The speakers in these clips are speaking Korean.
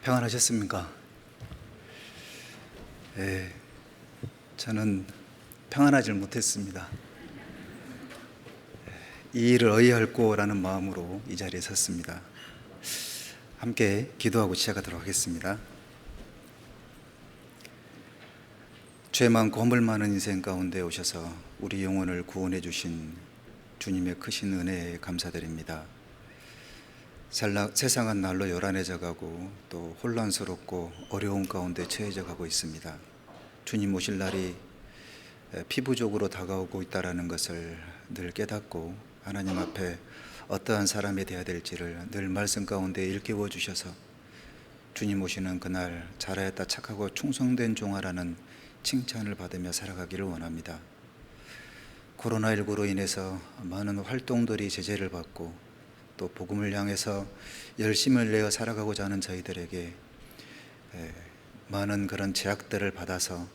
평안하셨습니까? 예, 저는 평안하지 못했습니다. 이 일을 어이할꼬라는 마음으로 이 자리에 섰습니다. 함께 기도하고 시작하도록 하겠습니다. 죄 많고 허물 많은 인생 가운데 오셔서 우리 영혼을 구원해 주신 주님의 크신 은혜에 감사드립니다. 세상은 날로 요란해져 가고 또 혼란스럽고 어려운 가운데 처해져 가고 있습니다. 주님 오실 날이 피부적으로 다가오고 있다는 것을 늘 깨닫고 하나님 앞에 어떠한 사람이 되어야 될지를 늘 말씀 가운데 일깨워 주셔서 주님 오시는 그날 잘하였다 착하고 충성된 종아라는 칭찬을 받으며 살아가기를 원합니다. 코로나19로 인해서 많은 활동들이 제재를 받고 또 복음을 향해서 열심을 내어 살아가고자 하는 저희들에게 많은 그런 제약들을 받아서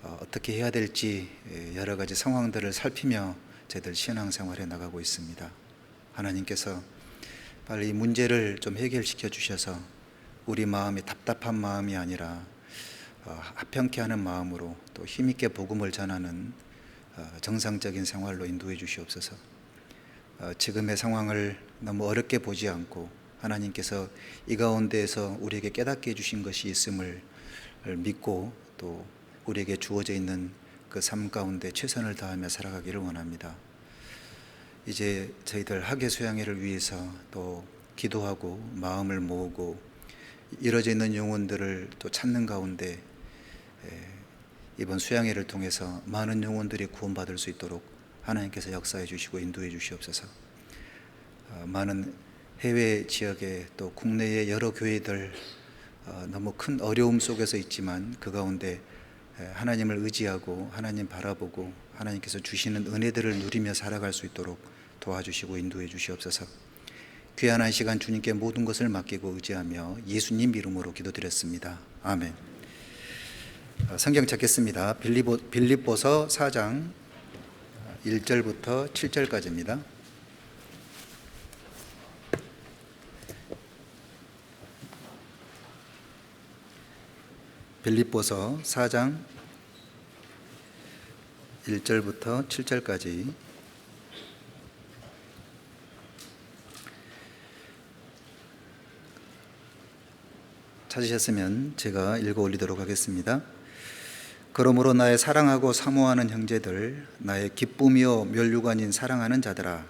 어떻게 해야 될지 여러 가지 상황들을 살피며 저희들 신앙생활에 나가고 있습니다. 하나님께서 빨리 이 문제를 좀 해결시켜 주셔서 우리 마음이 답답한 마음이 아니라 합평케 하는 마음으로 또 힘있게 복음을 전하는 정상적인 생활로 인도해 주시옵소서. 지금의 상황을 너무 어렵게 보지 않고 하나님께서 이 가운데에서 우리에게 깨닫게 해주신 것이 있음을 믿고 또 우리에게 주어져 있는 그 삶 가운데 최선을 다하며 살아가기를 원합니다. 이제 저희들 학예 수양회를 위해서 또 기도하고 마음을 모으고 이뤄져 있는 영혼들을 또 찾는 가운데 이번 수양회를 통해서 많은 영혼들이 구원받을 수 있도록 하나님께서 역사해 주시고 인도해 주시옵소서. 많은 해외 지역에 또 국내의 여러 교회들 너무 큰 어려움 속에서 있지만 그 가운데 하나님을 의지하고 하나님 바라보고 하나님께서 주시는 은혜들을 누리며 살아갈 수 있도록 도와주시고 인도해 주시옵소서. 귀한 한 시간 주님께 모든 것을 맡기고 의지하며 예수님 이름으로 기도드렸습니다. 아멘. 성경 찾겠습니다. 빌립보서 4장 1절부터 7절까지입니다. 빌립보서 4장 1절부터 7절까지 찾으셨으면 제가 읽어 올리도록 하겠습니다. 그러므로 나의 사랑하고 사모하는 형제들, 나의 기쁨이요 멸류관인 사랑하는 자들아,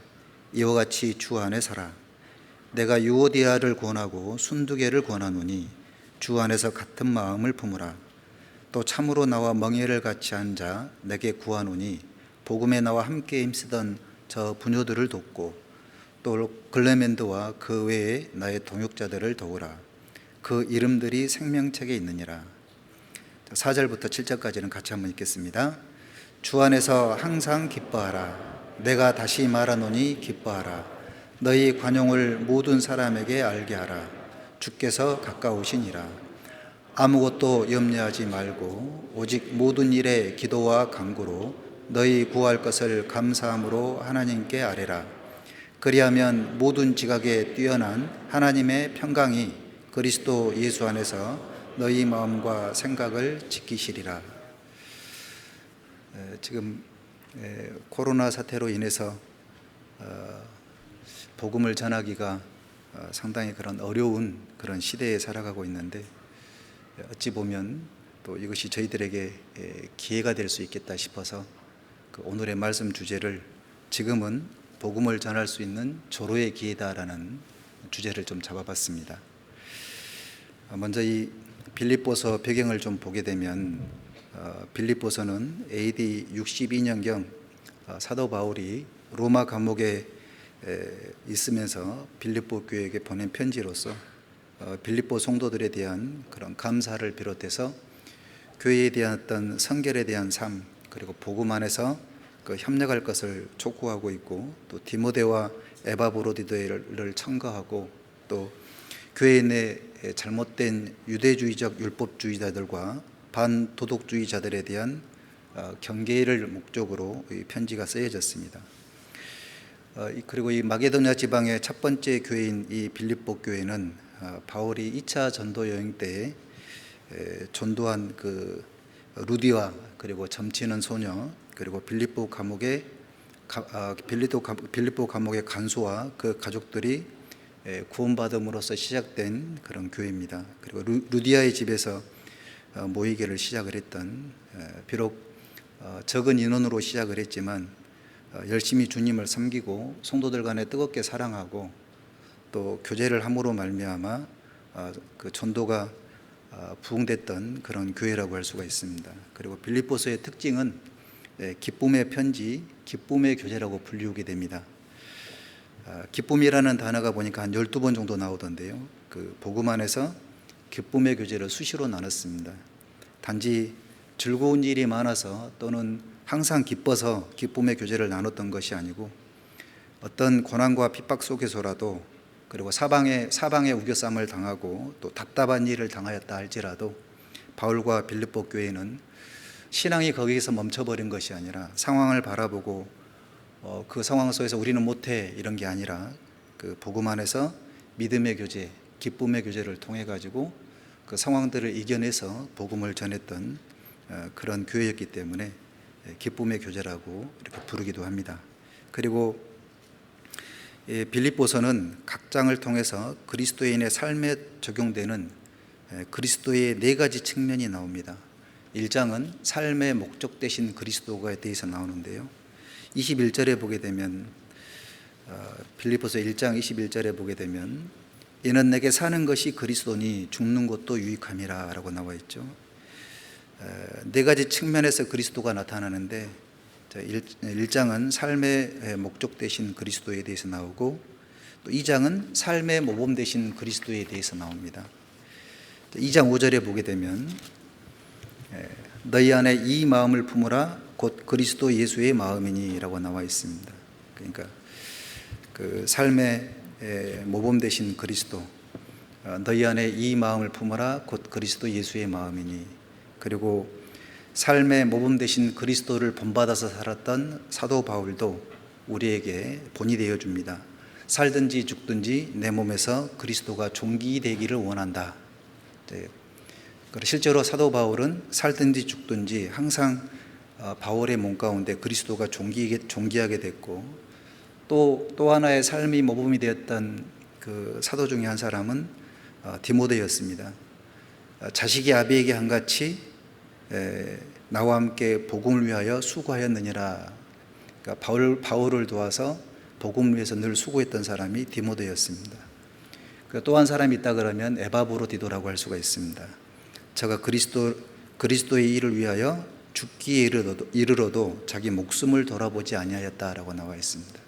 이와 같이 주 안에 살아. 내가 유오디아를 권하고 순두개를 권하노니 주 안에서 같은 마음을 품으라. 또 참으로 나와 멍에를 같이 앉아 내게 구하노니 복음에 나와 함께 힘쓰던 저 부녀들을 돕고 또 글레멘드와 그 외에 나의 동역자들을 도우라. 그 이름들이 생명책에 있느니라. 4절부터 7절까지는 같이 한번 읽겠습니다. 주 안에서 항상 기뻐하라. 내가 다시 말하노니 기뻐하라. 너희 관용을 모든 사람에게 알게 하라. 주께서 가까우시니라. 아무것도 염려하지 말고 오직 모든 일에 기도와 간구로 너희 구할 것을 감사함으로 하나님께 아뢰라. 그리하면 모든 지각에 뛰어난 하나님의 평강이 그리스도 예수 안에서 너희 마음과 생각을 지키시리라. 지금 코로나 사태로 인해서 복음을 전하기가 상당히 그런 어려운 그런 시대에 살아가고 있는데 어찌 보면 또 이것이 저희들에게 기회가 될 수 있겠다 싶어서 그 오늘의 말씀 주제를 지금은 복음을 전할 수 있는 조로의 기회다라는 주제를 좀 잡아봤습니다. 먼저 이 빌립보서 배경을 좀 보게 되면 빌립보서는 AD 62년경 사도 바울이 로마 감옥에 있으면서 빌립보 교회에게 보낸 편지로서 빌립보 성도들에 대한 그런 감사를 비롯해서 교회에 대한 어떤 성결에 대한 삶 그리고 복음 안에서 그 협력할 것을 촉구하고 있고 또 디모데와 에바브로디도를 청거하고 또 교회 내 잘못된 유대주의적 율법주의자들과 반도덕주의자들에 대한 경계를 목적으로 이 편지가 쓰여졌습니다. 그리고 이 마게도냐 지방의 첫 번째 교회인 이 빌립보 교회는 바울이 2차 전도 여행 때 전도한 그 루디와 그리고 점치는 소녀 그리고 빌립보 감옥의 간수와 그 가족들이 구원받음으로써 시작된 그런 교회입니다. 그리고 루디아의 집에서 모이기를 시작을 했던, 비록 적은 인원으로 시작을 했지만 열심히 주님을 섬기고 성도들 간에 뜨겁게 사랑하고 또 교제를 함으로 말미암아 그 전도가 부흥됐던 그런 교회라고 할 수가 있습니다. 그리고 빌립보서의 특징은 기쁨의 편지, 기쁨의 교제라고 불리우게 됩니다. 기쁨이라는 단어가 보니까 한 12번 정도 나오던데요. 그 복음 안에서 기쁨의 교제를 수시로 나눴습니다. 단지 즐거운 일이 많아서 또는 항상 기뻐서 기쁨의 교제를 나눴던 것이 아니고 어떤 고난과 핍박 속에서라도 그리고 사방에 우겨쌈을 당하고 또 답답한 일을 당하였다 할지라도 바울과 빌립보 교회는 신앙이 거기에서 멈춰버린 것이 아니라 상황을 바라보고 그 상황 속에서 우리는 못해 이런 게 아니라 그 복음 안에서 믿음의 교제, 기쁨의 교제를 통해 가지고 그 상황들을 이겨내서 복음을 전했던 그런 교회였기 때문에 기쁨의 교제라고 이렇게 부르기도 합니다. 그리고 빌립보서는 각 장을 통해서 그리스도인의 삶에 적용되는 그리스도의 네 가지 측면이 나옵니다. 1장은 삶의 목적 되신 그리스도에 대해서 나오는데요. 21절에 보게 되면 빌립보서 1장 21절에 보게 되면 이는 내게 사는 것이 그리스도니 죽는 것도 유익함이라 라고 나와 있죠. 네 가지 측면에서 그리스도가 나타나는데 1장은 삶의 목적 되신 그리스도에 대해서 나오고 또 2장은 삶의 모범 되신 그리스도에 대해서 나옵니다. 2장 5절에 보게 되면 너희 안에 이 마음을 품으라 곧 그리스도 예수의 마음이니 라고 나와 있습니다. 그러니까 그 삶의 모범 되신 그리스도, 너희 안에 이 마음을 품으라 곧 그리스도 예수의 마음이니, 그리고 삶의 모범 되신 그리스도를 본받아서 살았던 사도 바울도 우리에게 본이 되어 줍니다. 살든지 죽든지 내 몸에서 그리스도가 존귀되기를 원한다. 실제로 사도 바울은 살든지 죽든지 항상 바울의 몸 가운데 그리스도가 존귀하게 됐고 또 하나의 삶이 모범이 되었던 그 사도 중에 한 사람은 디모데였습니다. 자식이 아비에게 한같이 나와 함께 복음을 위하여 수고하였느니라. 그러니까 바울을 도와서 복음을 위해서 늘 수고했던 사람이 디모데였습니다. 또 한 사람이 있다 그러면 에바브로디도라고 할 수가 있습니다. 저가 그리스도의 일을 위하여 죽기에 이르러도 자기 목숨을 돌아보지 아니하였다라고 나와 있습니다.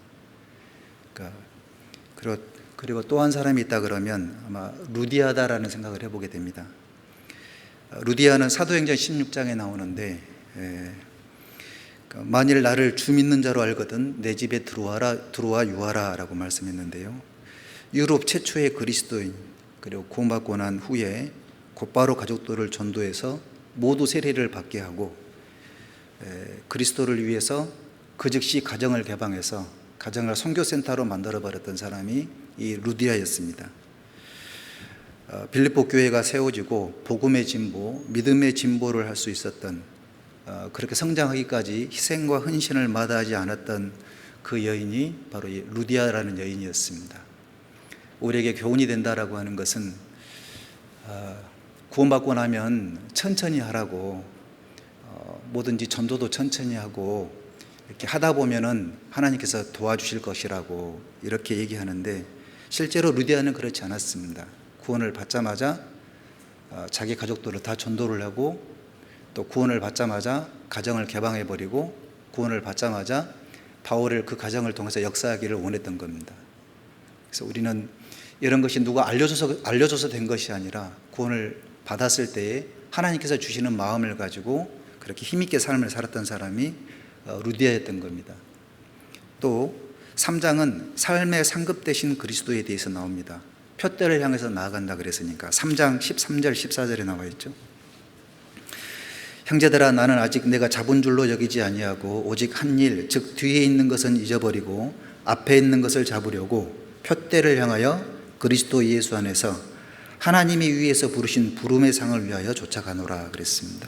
그리고 또 한 사람이 있다 그러면 아마 루디아다라는 생각을 해보게 됩니다. 루디아는 사도행전 16장에 나오는데 만일 나를 주 믿는 자로 알거든 내 집에 들어와 유하라 라고 말씀했는데요. 유럽 최초의 그리스도인, 그리고 구원받고 난 후에 곧바로 가족들을 전도해서 모두 세례를 받게 하고 그리스도를 위해서 그 즉시 가정을 개방해서 가정을 선교센터로 만들어버렸던 사람이 이 루디아였습니다. 빌립보 교회가 세워지고 복음의 진보, 믿음의 진보를 할 수 있었던, 그렇게 성장하기까지 희생과 헌신을 마다하지 않았던 그 여인이 바로 이 루디아라는 여인이었습니다. 우리에게 교훈이 된다라고 하는 것은 구원받고 나면 천천히 하라고, 뭐든지 전도도 천천히 하고 이렇게 하다 보면은 하나님께서 도와주실 것이라고 이렇게 얘기하는데 실제로 루디아는 그렇지 않았습니다. 구원을 받자마자 자기 가족들을 다 전도를 하고 또 구원을 받자마자 가정을 개방해버리고 구원을 받자마자 바울을 그 가정을 통해서 역사하기를 원했던 겁니다. 그래서 우리는 이런 것이 누가 알려줘서 된 것이 아니라 구원을 받았을 때에 하나님께서 주시는 마음을 가지고 그렇게 힘있게 삶을 살았던 사람이 루디아였던 겁니다. 또 3장은 삶의 상급 되신 그리스도에 대해서 나옵니다. 표대를 향해서 나아간다 그랬으니까 3장 13절 14절에 나와 있죠. 형제들아 나는 아직 내가 잡은 줄로 여기지 아니하고 오직 한 일 즉 뒤에 있는 것은 잊어버리고 앞에 있는 것을 잡으려고 표대를 향하여 그리스도 예수 안에서 하나님이 위에서 부르신 부름의 상을 위하여 쫓아가노라 그랬습니다.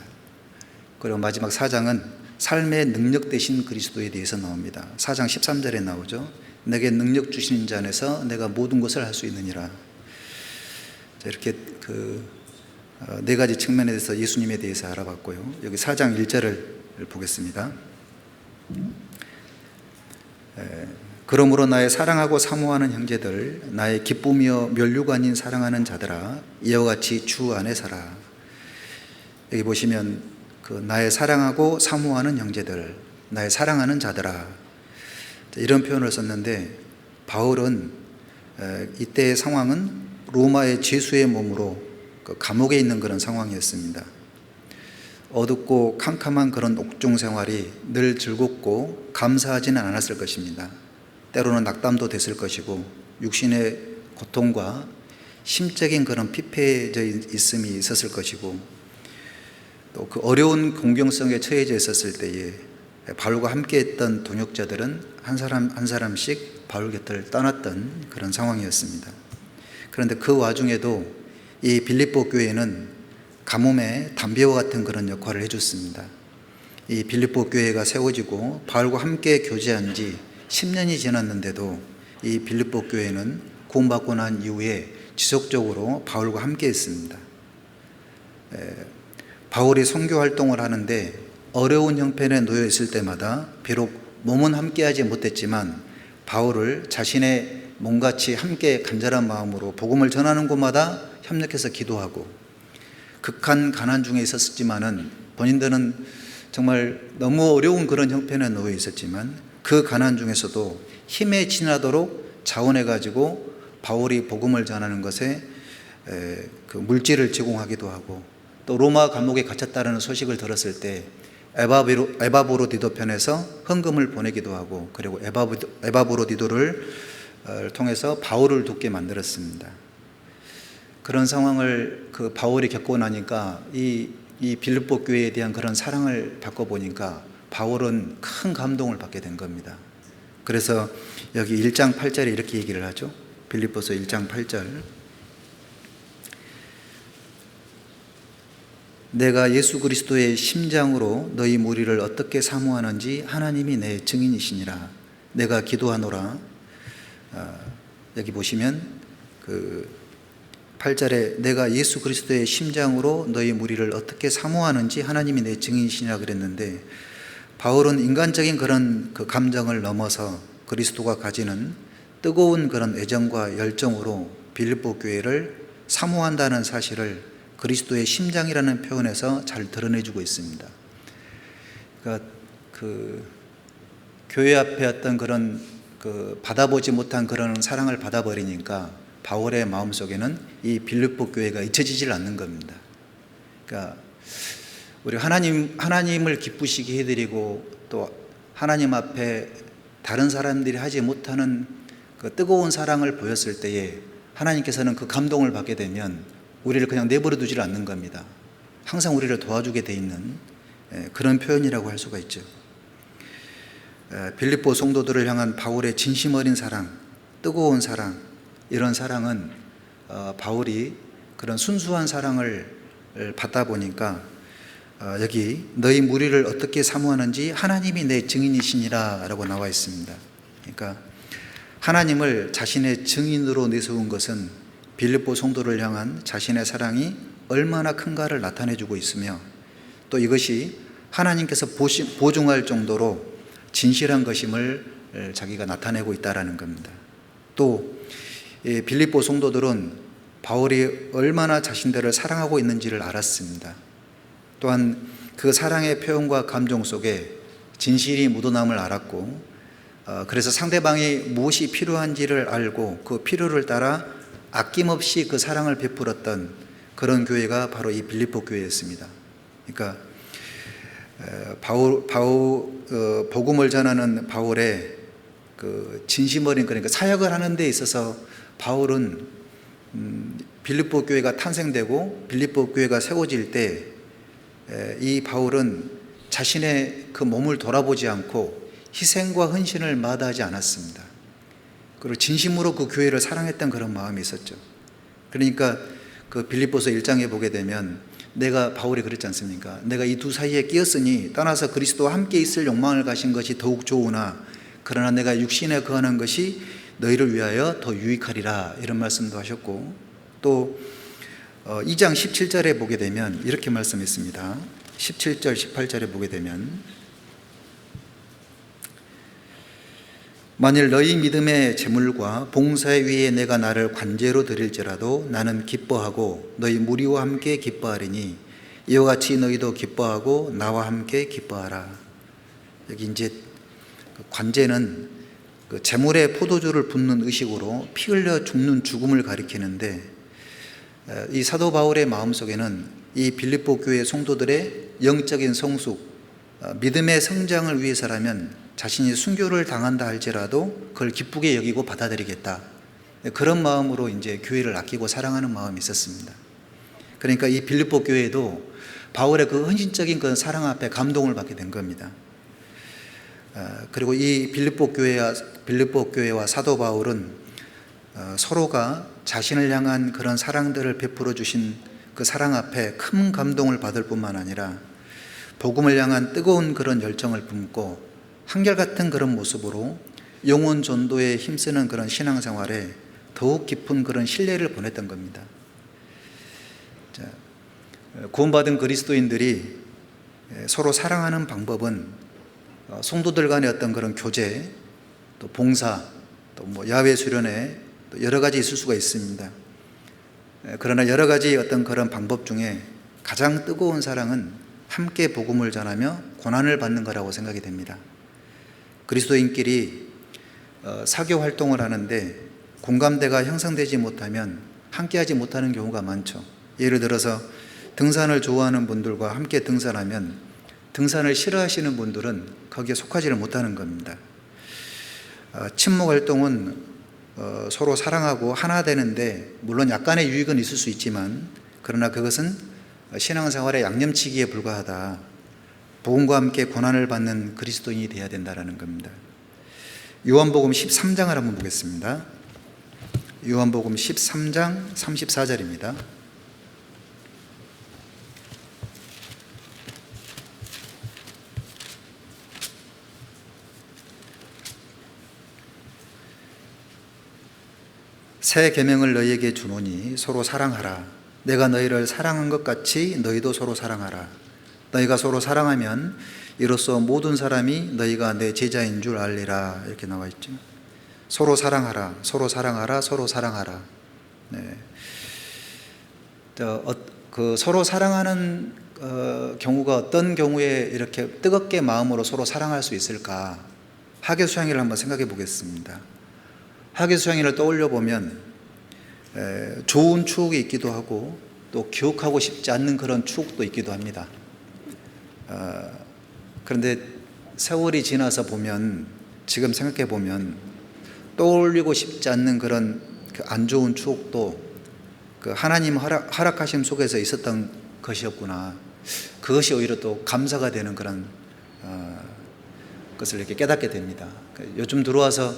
그리고 마지막 4장은 삶의 능력 되신 그리스도에 대해서 나옵니다. 4장 13절에 나오죠. 내게 능력 주시는 자 안에서 내가 모든 것을 할 수 있느니라. 자, 이렇게 네 가지 측면에 대해서 예수님에 대해서 알아봤고요. 여기 4장 1절을 보겠습니다. 그러므로 나의 사랑하고 사모하는 형제들, 나의 기쁨이여 면류가 아닌 사랑하는 자들아, 이와 같이 주 안에 살아. 여기 보시면 나의 사랑하고 사모하는 형제들, 나의 사랑하는 자들아, 이런 표현을 썼는데, 바울은 이때의 상황은 로마의 죄수의 몸으로 감옥에 있는 그런 상황이었습니다. 어둡고 캄캄한 그런 옥중 생활이 늘 즐겁고 감사하지는 않았을 것입니다. 때로는 낙담도 됐을 것이고, 육신의 고통과 심적인 그런 피폐해져 있음이 있었을 것이고, 또 그 어려운 공경성에 처해져 있었을 때에 바울과 함께 했던 동역자들은 한 사람 한 사람씩 바울 곁을 떠났던 그런 상황이었습니다. 그런데 그 와중에도 이 빌립보 교회는 가뭄에 담배와 같은 그런 역할을 해줬습니다. 이 빌립보 교회가 세워지고 바울과 함께 교제한 지 10년이 지났는데도 이 빌립보 교회는 구원받고 난 이후에 지속적으로 바울과 함께 했습니다. 바울이 선교 활동을 하는데 어려운 형편에 놓여 있을 때마다 비록 몸은 함께하지 못했지만 바울을 자신의 몸같이 함께 간절한 마음으로 복음을 전하는 곳마다 협력해서 기도하고, 극한 가난 중에 있었지만은 본인들은 정말 너무 어려운 그런 형편에 놓여 있었지만 그 가난 중에서도 힘에 지나도록 자원해 가지고 바울이 복음을 전하는 것에 그 물질을 제공하기도 하고, 또 로마 감옥에 갇혔다는 소식을 들었을 때 에바브로디도 편에서 헌금을 보내기도 하고, 그리고 에바브로디도를 통해서 바울을 돕게 만들었습니다. 그런 상황을 바울이 겪고 나니까 이 빌립보 교회에 대한 그런 사랑을 받고 보니까 바울은 큰 감동을 받게 된 겁니다. 그래서 여기 1장 8절에 이렇게 얘기를 하죠. 빌립보서 1장 8절. 내가 예수 그리스도의 심장으로 너희 무리를 어떻게 사모하는지 하나님이 내 증인이시니라. 내가 기도하노라. 여기 보시면 8절에 내가 예수 그리스도의 심장으로 너희 무리를 어떻게 사모하는지 하나님이 내 증인이시니라 그랬는데, 바울은 인간적인 그런 그 감정을 넘어서 그리스도가 가지는 뜨거운 그런 애정과 열정으로 빌립보 교회를 사모한다는 사실을 그리스도의 심장이라는 표현에서 잘 드러내주고 있습니다. 그러니까 교회 앞에 어떤 그런 받아보지 못한 그런 사랑을 받아버리니까 바울의 마음속에는 이 빌립보 교회가 잊혀지질 않는 겁니다. 그러니까 우리 하나님을 기쁘시게 해드리고 또 하나님 앞에 다른 사람들이 하지 못하는 그 뜨거운 사랑을 보였을 때에 하나님께서는 그 감동을 받게 되면 우리를 그냥 내버려 두질 않는 겁니다. 항상 우리를 도와주게 돼 있는 그런 표현이라고 할 수가 있죠. 빌립보 성도들을 향한 바울의 진심 어린 사랑, 뜨거운 사랑, 이런 사랑은 바울이 그런 순수한 사랑을 받다 보니까 여기 너희 무리를 어떻게 사모하는지 하나님이 내 증인이시니라 라고 나와 있습니다. 그러니까 하나님을 자신의 증인으로 내세운 것은 빌립보 성도를 향한 자신의 사랑이 얼마나 큰가를 나타내주고 있으며, 또 이것이 하나님께서 보증할 정도로 진실한 것임을 자기가 나타내고 있다는 겁니다. 또 빌립보 성도들은 바울이 얼마나 자신들을 사랑하고 있는지를 알았습니다. 또한 그 사랑의 표현과 감정 속에 진실이 묻어남을 알았고, 그래서 상대방이 무엇이 필요한지를 알고 그 필요를 따라 아낌없이 그 사랑을 베풀었던 그런 교회가 바로 이 빌립보 교회였습니다. 그러니까 복음을 전하는 바울의 그 진심 어린, 그러니까 사역을 하는 데 있어서 바울은 빌립보 교회가 탄생되고 빌립보 교회가 세워질 때 이 바울은 자신의 그 몸을 돌아보지 않고 희생과 헌신을 마다하지 않았습니다. 그리고 진심으로 그 교회를 사랑했던 그런 마음이 있었죠. 그러니까 그 빌립보서 1장에 보게 되면 내가 바울이 그랬지 않습니까? 내가 이 두 사이에 끼었으니 떠나서 그리스도와 함께 있을 욕망을 가신 것이 더욱 좋으나 그러나 내가 육신에 거하는 것이 너희를 위하여 더 유익하리라, 이런 말씀도 하셨고, 또 2장 17절에 보게 되면 이렇게 말씀했습니다. 17절 18절에 보게 되면 만일 너희 믿음의 재물과 봉사의 위에 내가 나를 관제로 드릴지라도 나는 기뻐하고 너희 무리와 함께 기뻐하리니 이와 같이 너희도 기뻐하고 나와 함께 기뻐하라. 여기 이제 관제는 그 재물에 포도주를 붓는 의식으로 피 흘려 죽는 죽음을 가리키는데, 이 사도 바울의 마음속에는 이 빌립보 교회 성도들의 영적인 성숙, 믿음의 성장을 위해서라면 자신이 순교를 당한다 할지라도 그걸 기쁘게 여기고 받아들이겠다, 그런 마음으로 이제 교회를 아끼고 사랑하는 마음이 있었습니다. 그러니까 이 빌립보 교회도 바울의 그 헌신적인 그 사랑 앞에 감동을 받게 된 겁니다. 그리고 이 빌립보 교회와 사도 바울은 서로가 자신을 향한 그런 사랑들을 베풀어 주신 그 사랑 앞에 큰 감동을 받을 뿐만 아니라 복음을 향한 뜨거운 그런 열정을 품고 한결같은 그런 모습으로 영혼 전도에 힘쓰는 그런 신앙생활에 더욱 깊은 그런 신뢰를 보냈던 겁니다. 구원받은 그리스도인들이 서로 사랑하는 방법은 성도들 간의 어떤 그런 교제, 또 봉사, 또 뭐 야외 수련회, 또 여러 가지 있을 수가 있습니다. 그러나 여러 가지 어떤 그런 방법 중에 가장 뜨거운 사랑은 함께 복음을 전하며 고난을 받는 거라고 생각이 됩니다. 그리스도인끼리 사교 활동을 하는데 공감대가 형성되지 못하면 함께하지 못하는 경우가 많죠. 예를 들어서 등산을 좋아하는 분들과 함께 등산하면 등산을 싫어하시는 분들은 거기에 속하지를 못하는 겁니다. 친목 활동은 서로 사랑하고 하나 되는데 물론 약간의 유익은 있을 수 있지만 그러나 그것은 신앙생활의 양념치기에 불과하다. 복음과 함께 고난을 받는 그리스도인이 되어야 된다는 겁니다. 요한복음 13장을 한번 보겠습니다. 요한복음 13장 34절입니다. 새 계명을 너희에게 주노니 서로 사랑하라. 내가 너희를 사랑한 것 같이 너희도 서로 사랑하라. 너희가 서로 사랑하면 이로써 모든 사람이 너희가 내 제자인 줄 알리라. 이렇게 나와 있죠. 서로 사랑하라, 서로 사랑하라, 서로 사랑하라. 네. 그 서로 사랑하는 경우가 어떤 경우에 이렇게 뜨겁게 마음으로 서로 사랑할 수 있을까? 하계수양일을 한번 생각해 보겠습니다. 하계수양일을 떠올려 보면 좋은 추억이 있기도 하고 또 기억하고 싶지 않는 그런 추억도 있기도 합니다. 그런데 세월이 지나서 보면, 지금 생각해 보면 떠올리고 싶지 않는 그런 그 안 좋은 추억도 그 하나님 허락하심 속에서 있었던 것이었구나. 그것이 오히려 또 감사가 되는 그런 것을 이렇게 깨닫게 됩니다. 요즘 들어와서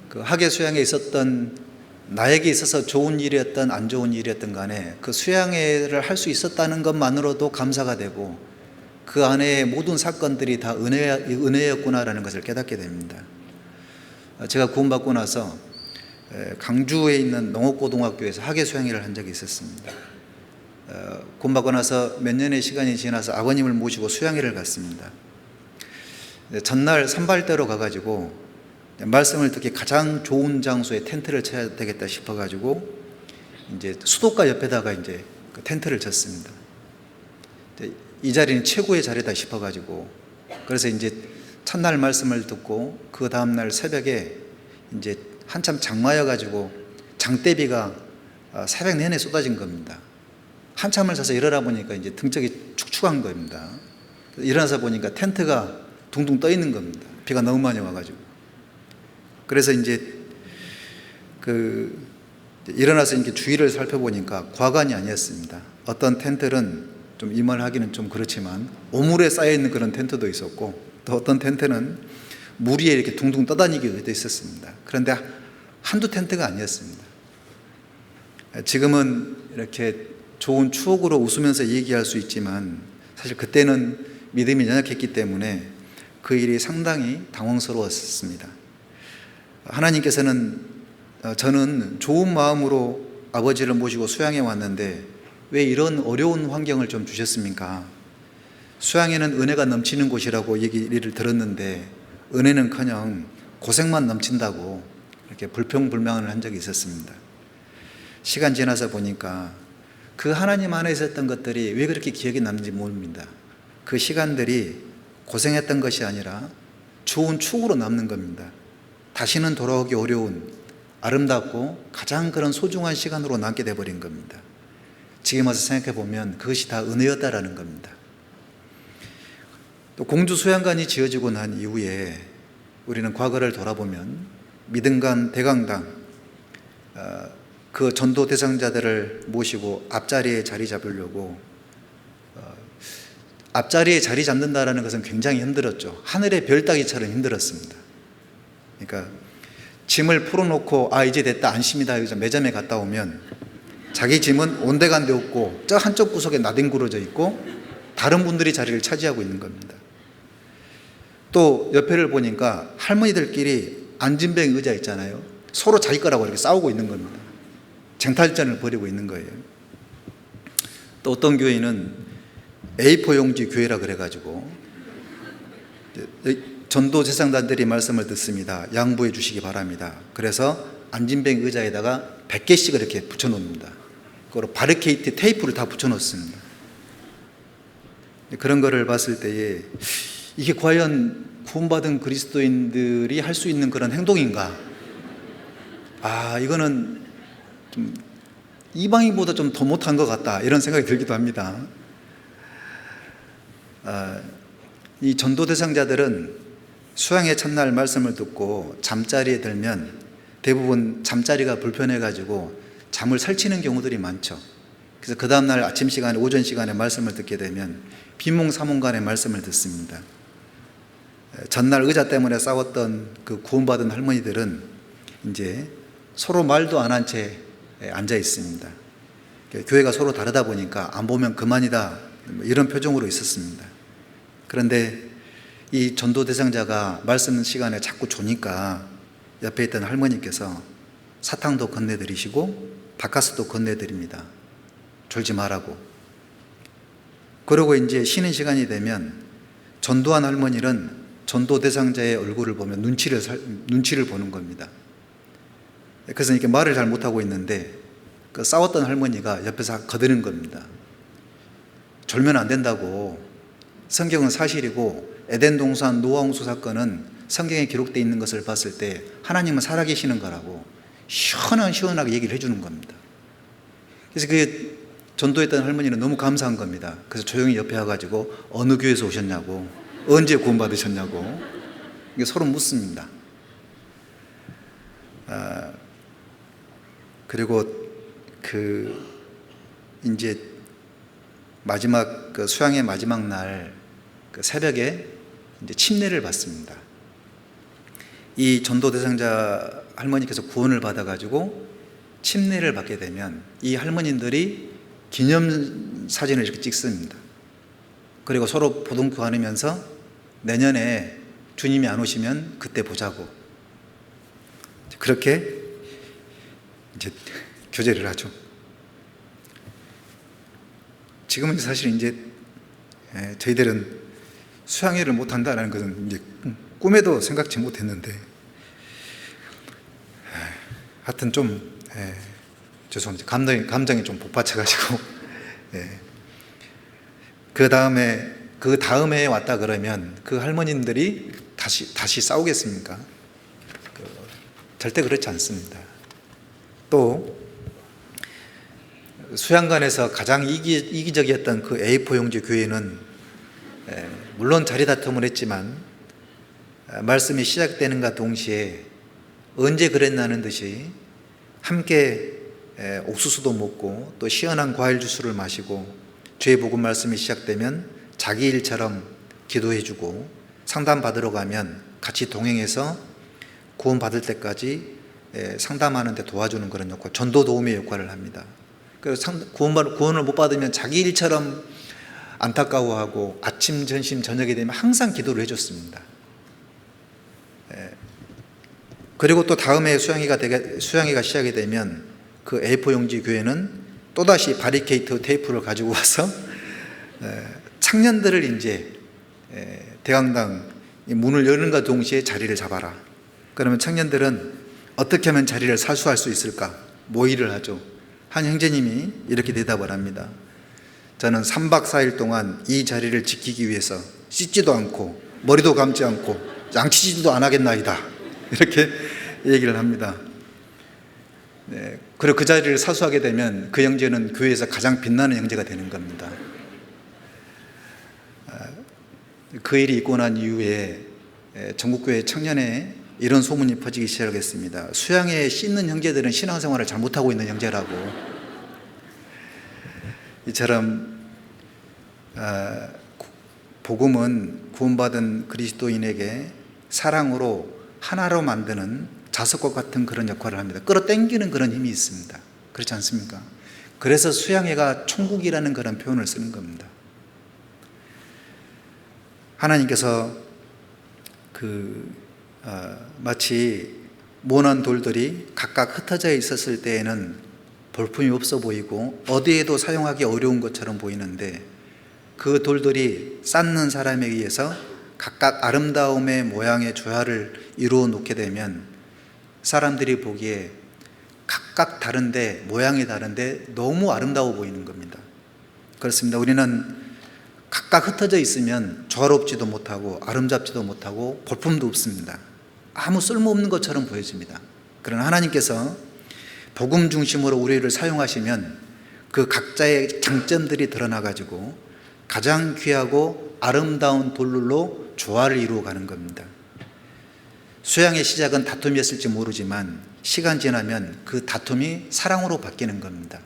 그 하계 수양에 있었던, 나에게 있어서 좋은 일이었던 안 좋은 일이었던 간에 그 수양회를 할 수 있었다는 것만으로도 감사가 되고 그 안에 모든 사건들이 다 은혜였구나라는 것을 깨닫게 됩니다. 제가 구원받고 나서 강주에 있는 농업고등학교에서 하계 수양회를 한 적이 있었습니다. 구원받고 나서 몇 년의 시간이 지나서 아버님을 모시고 수양회를 갔습니다. 전날 선발대로 가가지고 말씀을 듣기 가장 좋은 장소에 텐트를 쳐야 되겠다 싶어가지고 이제 수도가 옆에다가 이제 그 텐트를 쳤습니다. 이 자리는 최고의 자리다 싶어가지고, 그래서 이제 첫날 말씀을 듣고 그 다음날 새벽에 이제 한참 장마여가지고 장대비가 새벽 내내 쏟아진 겁니다. 한참을 서서 일어나 보니까 이제 등짝이 축축한 겁니다. 일어나서 보니까 텐트가 둥둥 떠 있는 겁니다. 비가 너무 많이 와가지고. 그래서 이제 일어나서 이렇게 주위를 살펴보니까 과관이 아니었습니다. 어떤 텐트는 좀 이 말 하기는 좀 그렇지만 오물에 쌓여 있는 그런 텐트도 있었고, 또 어떤 텐트는 물 위에 이렇게 둥둥 떠다니기도 있었습니다. 그런데 한두 텐트가 아니었습니다. 지금은 이렇게 좋은 추억으로 웃으면서 얘기할 수 있지만 사실 그때는 믿음이 연약했기 때문에 그 일이 상당히 당황스러웠습니다. 하나님께서는 저는 좋은 마음으로 아버지를 모시고 수양에 왔는데 왜 이런 어려운 환경을 좀 주셨습니까? 수양에는 은혜가 넘치는 곳이라고 얘기를 들었는데 은혜는커녕 고생만 넘친다고 이렇게 불평불만을 한 적이 있었습니다. 시간 지나서 보니까 그 하나님 안에 있었던 것들이 왜 그렇게 기억에 남는지 모릅니다. 그 시간들이 고생했던 것이 아니라 좋은 추억으로 남는 겁니다. 다시는 돌아오기 어려운 아름답고 가장 그런 소중한 시간으로 남게 돼버린 겁니다. 지금 와서 생각해 보면 그것이 다 은혜였다라는 겁니다. 또 공주 수양관이 지어지고 난 이후에 우리는 과거를 돌아보면 믿음관 대강당 그 전도 대상자들을 모시고 앞자리에 자리 잡으려고 앞자리에 자리 잡는다라는 것은 굉장히 힘들었죠. 하늘의 별 따기처럼 힘들었습니다. 그러니까 짐을 풀어놓고 이제 됐다 안심이다 여기서 매점에 갔다 오면 자기 짐은 온데간데 없고 저 한쪽 구석에 나뒹굴어져 있고 다른 분들이 자리를 차지하고 있는 겁니다. 또 옆에를 보니까 할머니들끼리 안진뱅 의자 있잖아요. 서로 자기 거라고 이렇게 싸우고 있는 겁니다. 쟁탈전을 벌이고 있는 거예요. 또 어떤 교회는 A4 용지 교회라 그래가지고 전도 대상자들이 말씀을 듣습니다. 양보해 주시기 바랍니다. 그래서 안진뱅 의자에다가 100개씩을 이렇게 붙여놓습니다. 그리고 바리케이트 테이프를 다 붙여놓습니다. 그런 거를 봤을 때에 이게 과연 구원받은 그리스도인들이 할 수 있는 그런 행동인가? 이거는 좀 이방인보다 좀 더 못한 것 같다 이런 생각이 들기도 합니다. 이 전도 대상자들은 수양의 첫날 말씀을 듣고 잠자리에 들면 대부분 잠자리가 불편해가지고 잠을 설치는 경우들이 많죠. 그래서 그 다음날 아침 시간에 오전 시간에 말씀을 듣게 되면 비몽사몽간에 말씀을 듣습니다. 전날 의자 때문에 싸웠던 그 구원받은 할머니들은 이제 서로 말도 안 한 채 앉아 있습니다. 교회가 서로 다르다 보니까 안 보면 그만이다 이런 표정으로 있었습니다. 그런데 이 전도 대상자가 말씀 시간에 자꾸 조니까 옆에 있던 할머니께서 사탕도 건네드리시고 바카스도 건네드립니다. 졸지 말라고. 그러고 이제 쉬는 시간이 되면 전도한 할머니는 전도 대상자의 얼굴을 보면 눈치를 보는 겁니다. 그래서 이렇게 말을 잘 못하고 있는데 그 싸웠던 할머니가 옆에서 거드는 겁니다. 졸면 안 된다고. 성경은 사실이고 에덴 동산 노아 홍수 사건은 성경에 기록되어 있는 것을 봤을 때 하나님은 살아계시는 거라고 시원하게 얘기를 해주는 겁니다. 그래서 그 전도했던 할머니는 너무 감사한 겁니다. 그래서 조용히 옆에 와가지고 어느 교회에서 오셨냐고, 언제 구원받으셨냐고 이게 서로 묻습니다. 그리고 이제 마지막 수양의 마지막 날 새벽에 이제 침례를 받습니다. 이 전도 대상자 할머니께서 구원을 받아가지고 침례를 받게 되면 이 할머니들이 기념 사진을 이렇게 찍습니다. 그리고 서로 보듬고 가면서 내년에 주님이 안 오시면 그때 보자고 그렇게 이제 교제를 하죠. 지금은 사실 이제 저희들은 수양회를 못한다라는 것은 이제 꿈에도 생각지 못했는데 하여튼 좀 죄송합니다. 감정이 좀 복받쳐가지고 그 다음에 왔다 그러면 그 할머님들이 다시 싸우겠습니까? 절대 그렇지 않습니다. 또 수양관에서 가장 이기적이었던 그 A4 용지 교회는 물론 자리 다툼을 했지만 말씀이 시작되는가 동시에 언제 그랬나는 듯이 함께 옥수수도 먹고 또 시원한 과일 주스를 마시고 주의 복음 말씀이 시작되면 자기 일처럼 기도해주고 상담 받으러 가면 같이 동행해서 구원 받을 때까지 상담하는 데 도와주는 그런 역할, 전도 도우미 역할을 합니다. 그래서 구원을 못 받으면 자기 일처럼 안타까워하고 아침, 점심, 저녁이 되면 항상 기도를 해줬습니다. 그리고 또 다음에 수양회가 시작이 되면 그 A4 용지 교회는 또다시 바리케이트 테이프를 가지고 와서 청년들을 이제 대강당 문을 여는과 동시에 자리를 잡아라. 그러면 청년들은 어떻게 하면 자리를 사수할 수 있을까? 모의를 하죠. 한 형제님이 이렇게 대답을 합니다. 저는 3박 4일 동안 이 자리를 지키기 위해서 씻지도 않고 머리도 감지 않고 양치질도 안 하겠나이다. 이렇게 얘기를 합니다. 그리고 그 자리를 사수하게 되면 그 형제는 교회에서 가장 빛나는 형제가 되는 겁니다. 그 일이 있고 난 이후에 전국교회 청년에 이런 소문이 퍼지기 시작했습니다. 수양회에 씻는 형제들은 신앙생활을 잘못하고 있는 형제라고. 이처럼 복음은 구원받은 그리스도인에게 사랑으로 하나로 만드는 자석과 같은 그런 역할을 합니다. 끌어당기는 그런 힘이 있습니다. 그렇지 않습니까? 그래서 수양회가 천국이라는 그런 표현을 쓰는 겁니다. 하나님께서 마치 모난 돌들이 각각 흩어져 있었을 때에는 볼품이 없어 보이고 어디에도 사용하기 어려운 것처럼 보이는데 그 돌들이 쌓는 사람에 의해서 각각 아름다움의 모양의 조화를 이루어 놓게 되면 사람들이 보기에 각각 다른데 모양이 다른데 너무 아름다워 보이는 겁니다. 그렇습니다. 우리는 각각 흩어져 있으면 조화롭지도 못하고 아름답지도 못하고 볼품도 없습니다. 아무 쓸모없는 것처럼 보여집니다. 그러나 하나님께서 복음 중심으로 우리를 사용하시면 그 각자의 장점들이 드러나가지고 가장 귀하고 아름다운 돌로 조화를 이루어가는 겁니다. 수양의 시작은 다툼이었을지 모르지만 시간 지나면 그 다툼이 사랑으로 바뀌는 겁니다.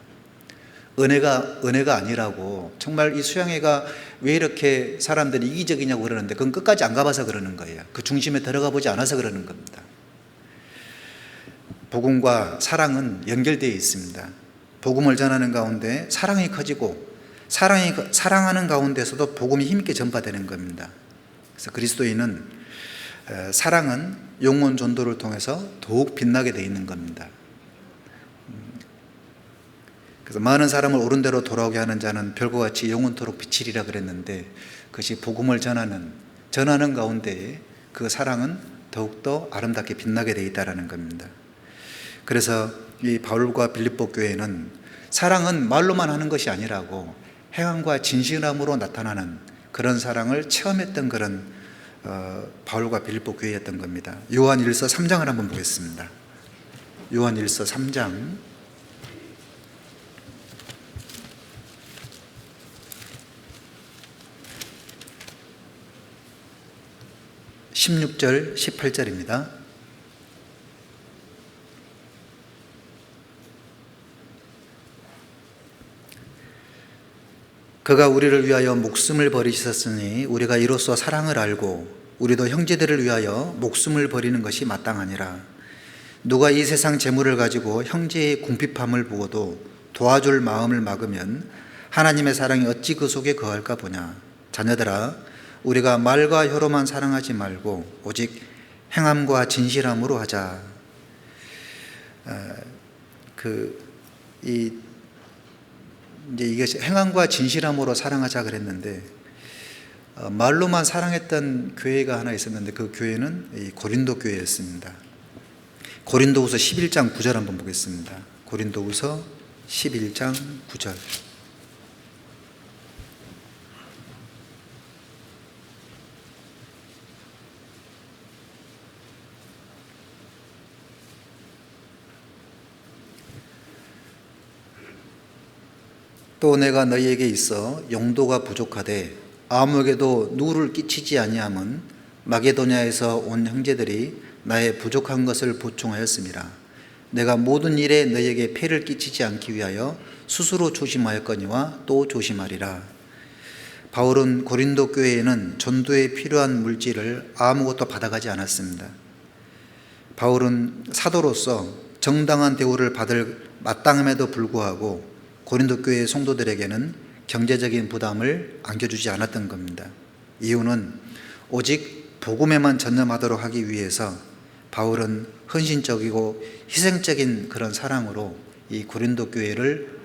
은혜가 아니라고, 정말 이 수양회가 왜 이렇게 사람들이 이기적이냐고 그러는데 그건 끝까지 안 가봐서 그러는 거예요. 그 중심에 들어가 보지 않아서 그러는 겁니다. 복음과 사랑은 연결되어 있습니다. 복음을 전하는 가운데 사랑이 커지고 사랑하는 가운데서도 복음이 힘있게 전파되는 겁니다. 그래서 그리스도인은 사랑은 영혼 전도를 통해서 더욱 빛나게 되어 있는 겁니다. 그래서 많은 사람을 옳은 대로 돌아오게 하는 자는 별과 같이 영원토록 비치리라 그랬는데 그것이 복음을 전하는 가운데 그 사랑은 더욱더 아름답게 빛나게 되어 있다는 겁니다. 그래서 이 바울과 빌립보 교회는 사랑은 말로만 하는 것이 아니라고 행함과 진실함으로 나타나는 그런 사랑을 체험했던 그런 바울과 빌립보 교회였던 겁니다. 요한일서 3장을 한번 보겠습니다. 요한일서 3장 16절 18절입니다. 그가 우리를 위하여 목숨을 버리셨으니 우리가 이로써 사랑을 알고 우리도 형제들을 위하여 목숨을 버리는 것이 마땅하니라. 누가 이 세상 재물을 가지고 형제의 궁핍함을 보고도 도와줄 마음을 막으면 하나님의 사랑이 어찌 그 속에 거할까 보냐. 자녀들아, 우리가 말과 혀로만 사랑하지 말고 오직 행함과 진실함으로 하자. 이제 이것이 행함과 진실함으로 사랑하자 그랬는데 말로만 사랑했던 교회가 하나 있었는데 그 교회는 이 고린도 교회였습니다. 고린도후서 11장 9절 한번 보겠습니다. 고린도후서 11장 9절. 또 내가 너희에게 있어 용도가 부족하되 아무에게도 누를 끼치지 아니함은 마게도냐에서 온 형제들이 나의 부족한 것을 보충하였음이라. 내가 모든 일에 너희에게 폐를 끼치지 않기 위하여 스스로 조심하였거니와 또 조심하리라. 바울은 고린도 교회에는 전도에 필요한 물질을 아무것도 받아가지 않았습니다. 바울은 사도로서 정당한 대우를 받을 마땅함에도 불구하고 고린도 교회 성도들에게는 경제적인 부담을 안겨주지 않았던 겁니다. 이유는 오직 복음에만 전념하도록 하기 위해서 바울은 헌신적이고 희생적인 그런 사랑으로 이 고린도 교회를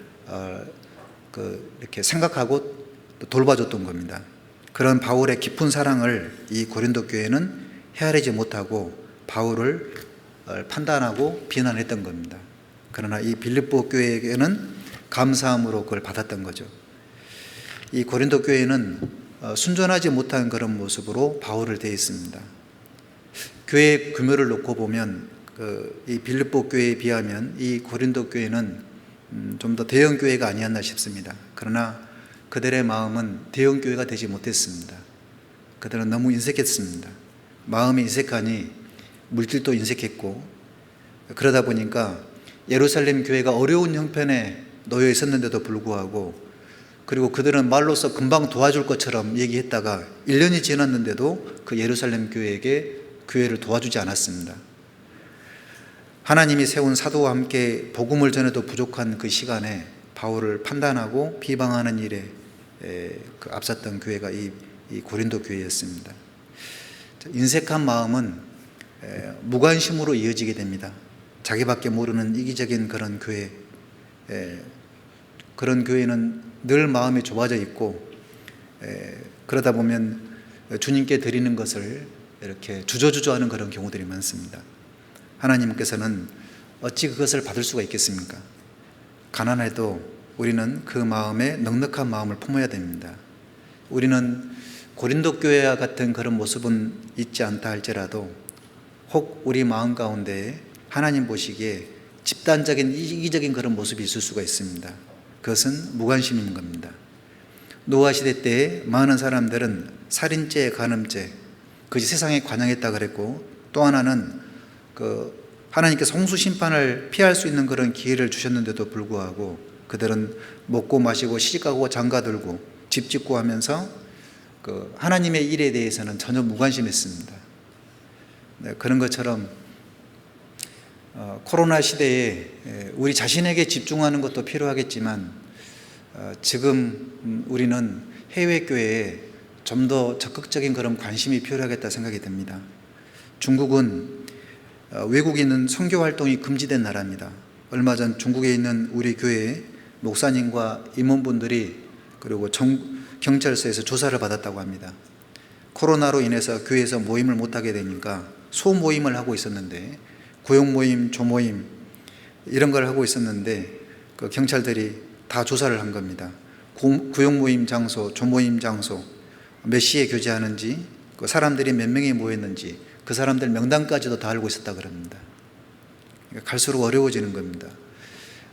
이렇게 생각하고 돌봐줬던 겁니다. 그런 바울의 깊은 사랑을 이 고린도 교회는 헤아리지 못하고 바울을 판단하고 비난했던 겁니다. 그러나 이 빌립보 교회에게는 감사함으로 그걸 받았던 거죠. 이 고린도 교회는 순전하지 못한 그런 모습으로 바울을 대했습니다. 교회 규모를 놓고 보면 이 빌립보 교회에 비하면 이 고린도 교회는 좀 더 대형 교회가 아니었나 싶습니다. 그러나 그들의 마음은 대형 교회가 되지 못했습니다. 그들은 너무 인색했습니다. 마음이 인색하니 물질도 인색했고, 그러다 보니까 예루살렘 교회가 어려운 형편에 놓여 있었는데도 불구하고, 그리고 그들은 말로써 금방 도와줄 것처럼 얘기했다가 1년이 지났는데도 그 예루살렘 교회에게 교회를 도와주지 않았습니다. 하나님이 세운 사도와 함께 복음을 전해도 부족한 그 시간에 바울을 판단하고 비방하는 일에 앞섰던 교회가 이 고린도 교회였습니다. 인색한 마음은 무관심으로 이어지게 됩니다. 자기밖에 모르는 이기적인 그런 교회, 그런 교회는 늘 마음이 좁아져 있고, 그러다 보면 주님께 드리는 것을 이렇게 주저주저하는 그런 경우들이 많습니다. 하나님께서는 어찌 그것을 받을 수가 있겠습니까? 가난해도 우리는 그 마음에 넉넉한 마음을 품어야 됩니다. 우리는 고린도 교회와 같은 그런 모습은 있지 않다 할지라도 혹 우리 마음 가운데 하나님 보시기에 집단적인 이기적인 그런 모습이 있을 수가 있습니다. 그것은 무관심인 겁니다. 노아 시대 때에 많은 사람들은 살인죄, 간음죄, 그것이 세상에 관영했다 그랬고, 또 하나는 하나님께서 홍수 심판을 피할 수 있는 그런 기회를 주셨는데도 불구하고 그들은 먹고 마시고 시집가고 장가들고 집 짓고 하면서 하나님의 일에 대해서는 전혀 무관심했습니다. 그런 것처럼 코로나 시대에 우리 자신에게 집중하는 것도 필요하겠지만 지금 우리는 해외 교회에 좀 더 적극적인 그런 관심이 필요하겠다 생각이 듭니다. 중국은 외국에 있는 선교 활동이 금지된 나라입니다. 얼마 전 중국에 있는 우리 교회 목사님과 임원분들이 그리고 경찰서에서 조사를 받았다고 합니다. 코로나로 인해서 교회에서 모임을 못하게 되니까 소모임을 하고 있었는데, 구역모임, 조모임 이런 걸 하고 있었는데 그 경찰들이 다 조사를 한 겁니다. 구역모임 장소, 조모임 장소, 몇 시에 교제하는지, 그 사람들이 몇 명이 모였는지 그 사람들 명단까지도 다 알고 있었다 그럽니다. 갈수록 어려워지는 겁니다.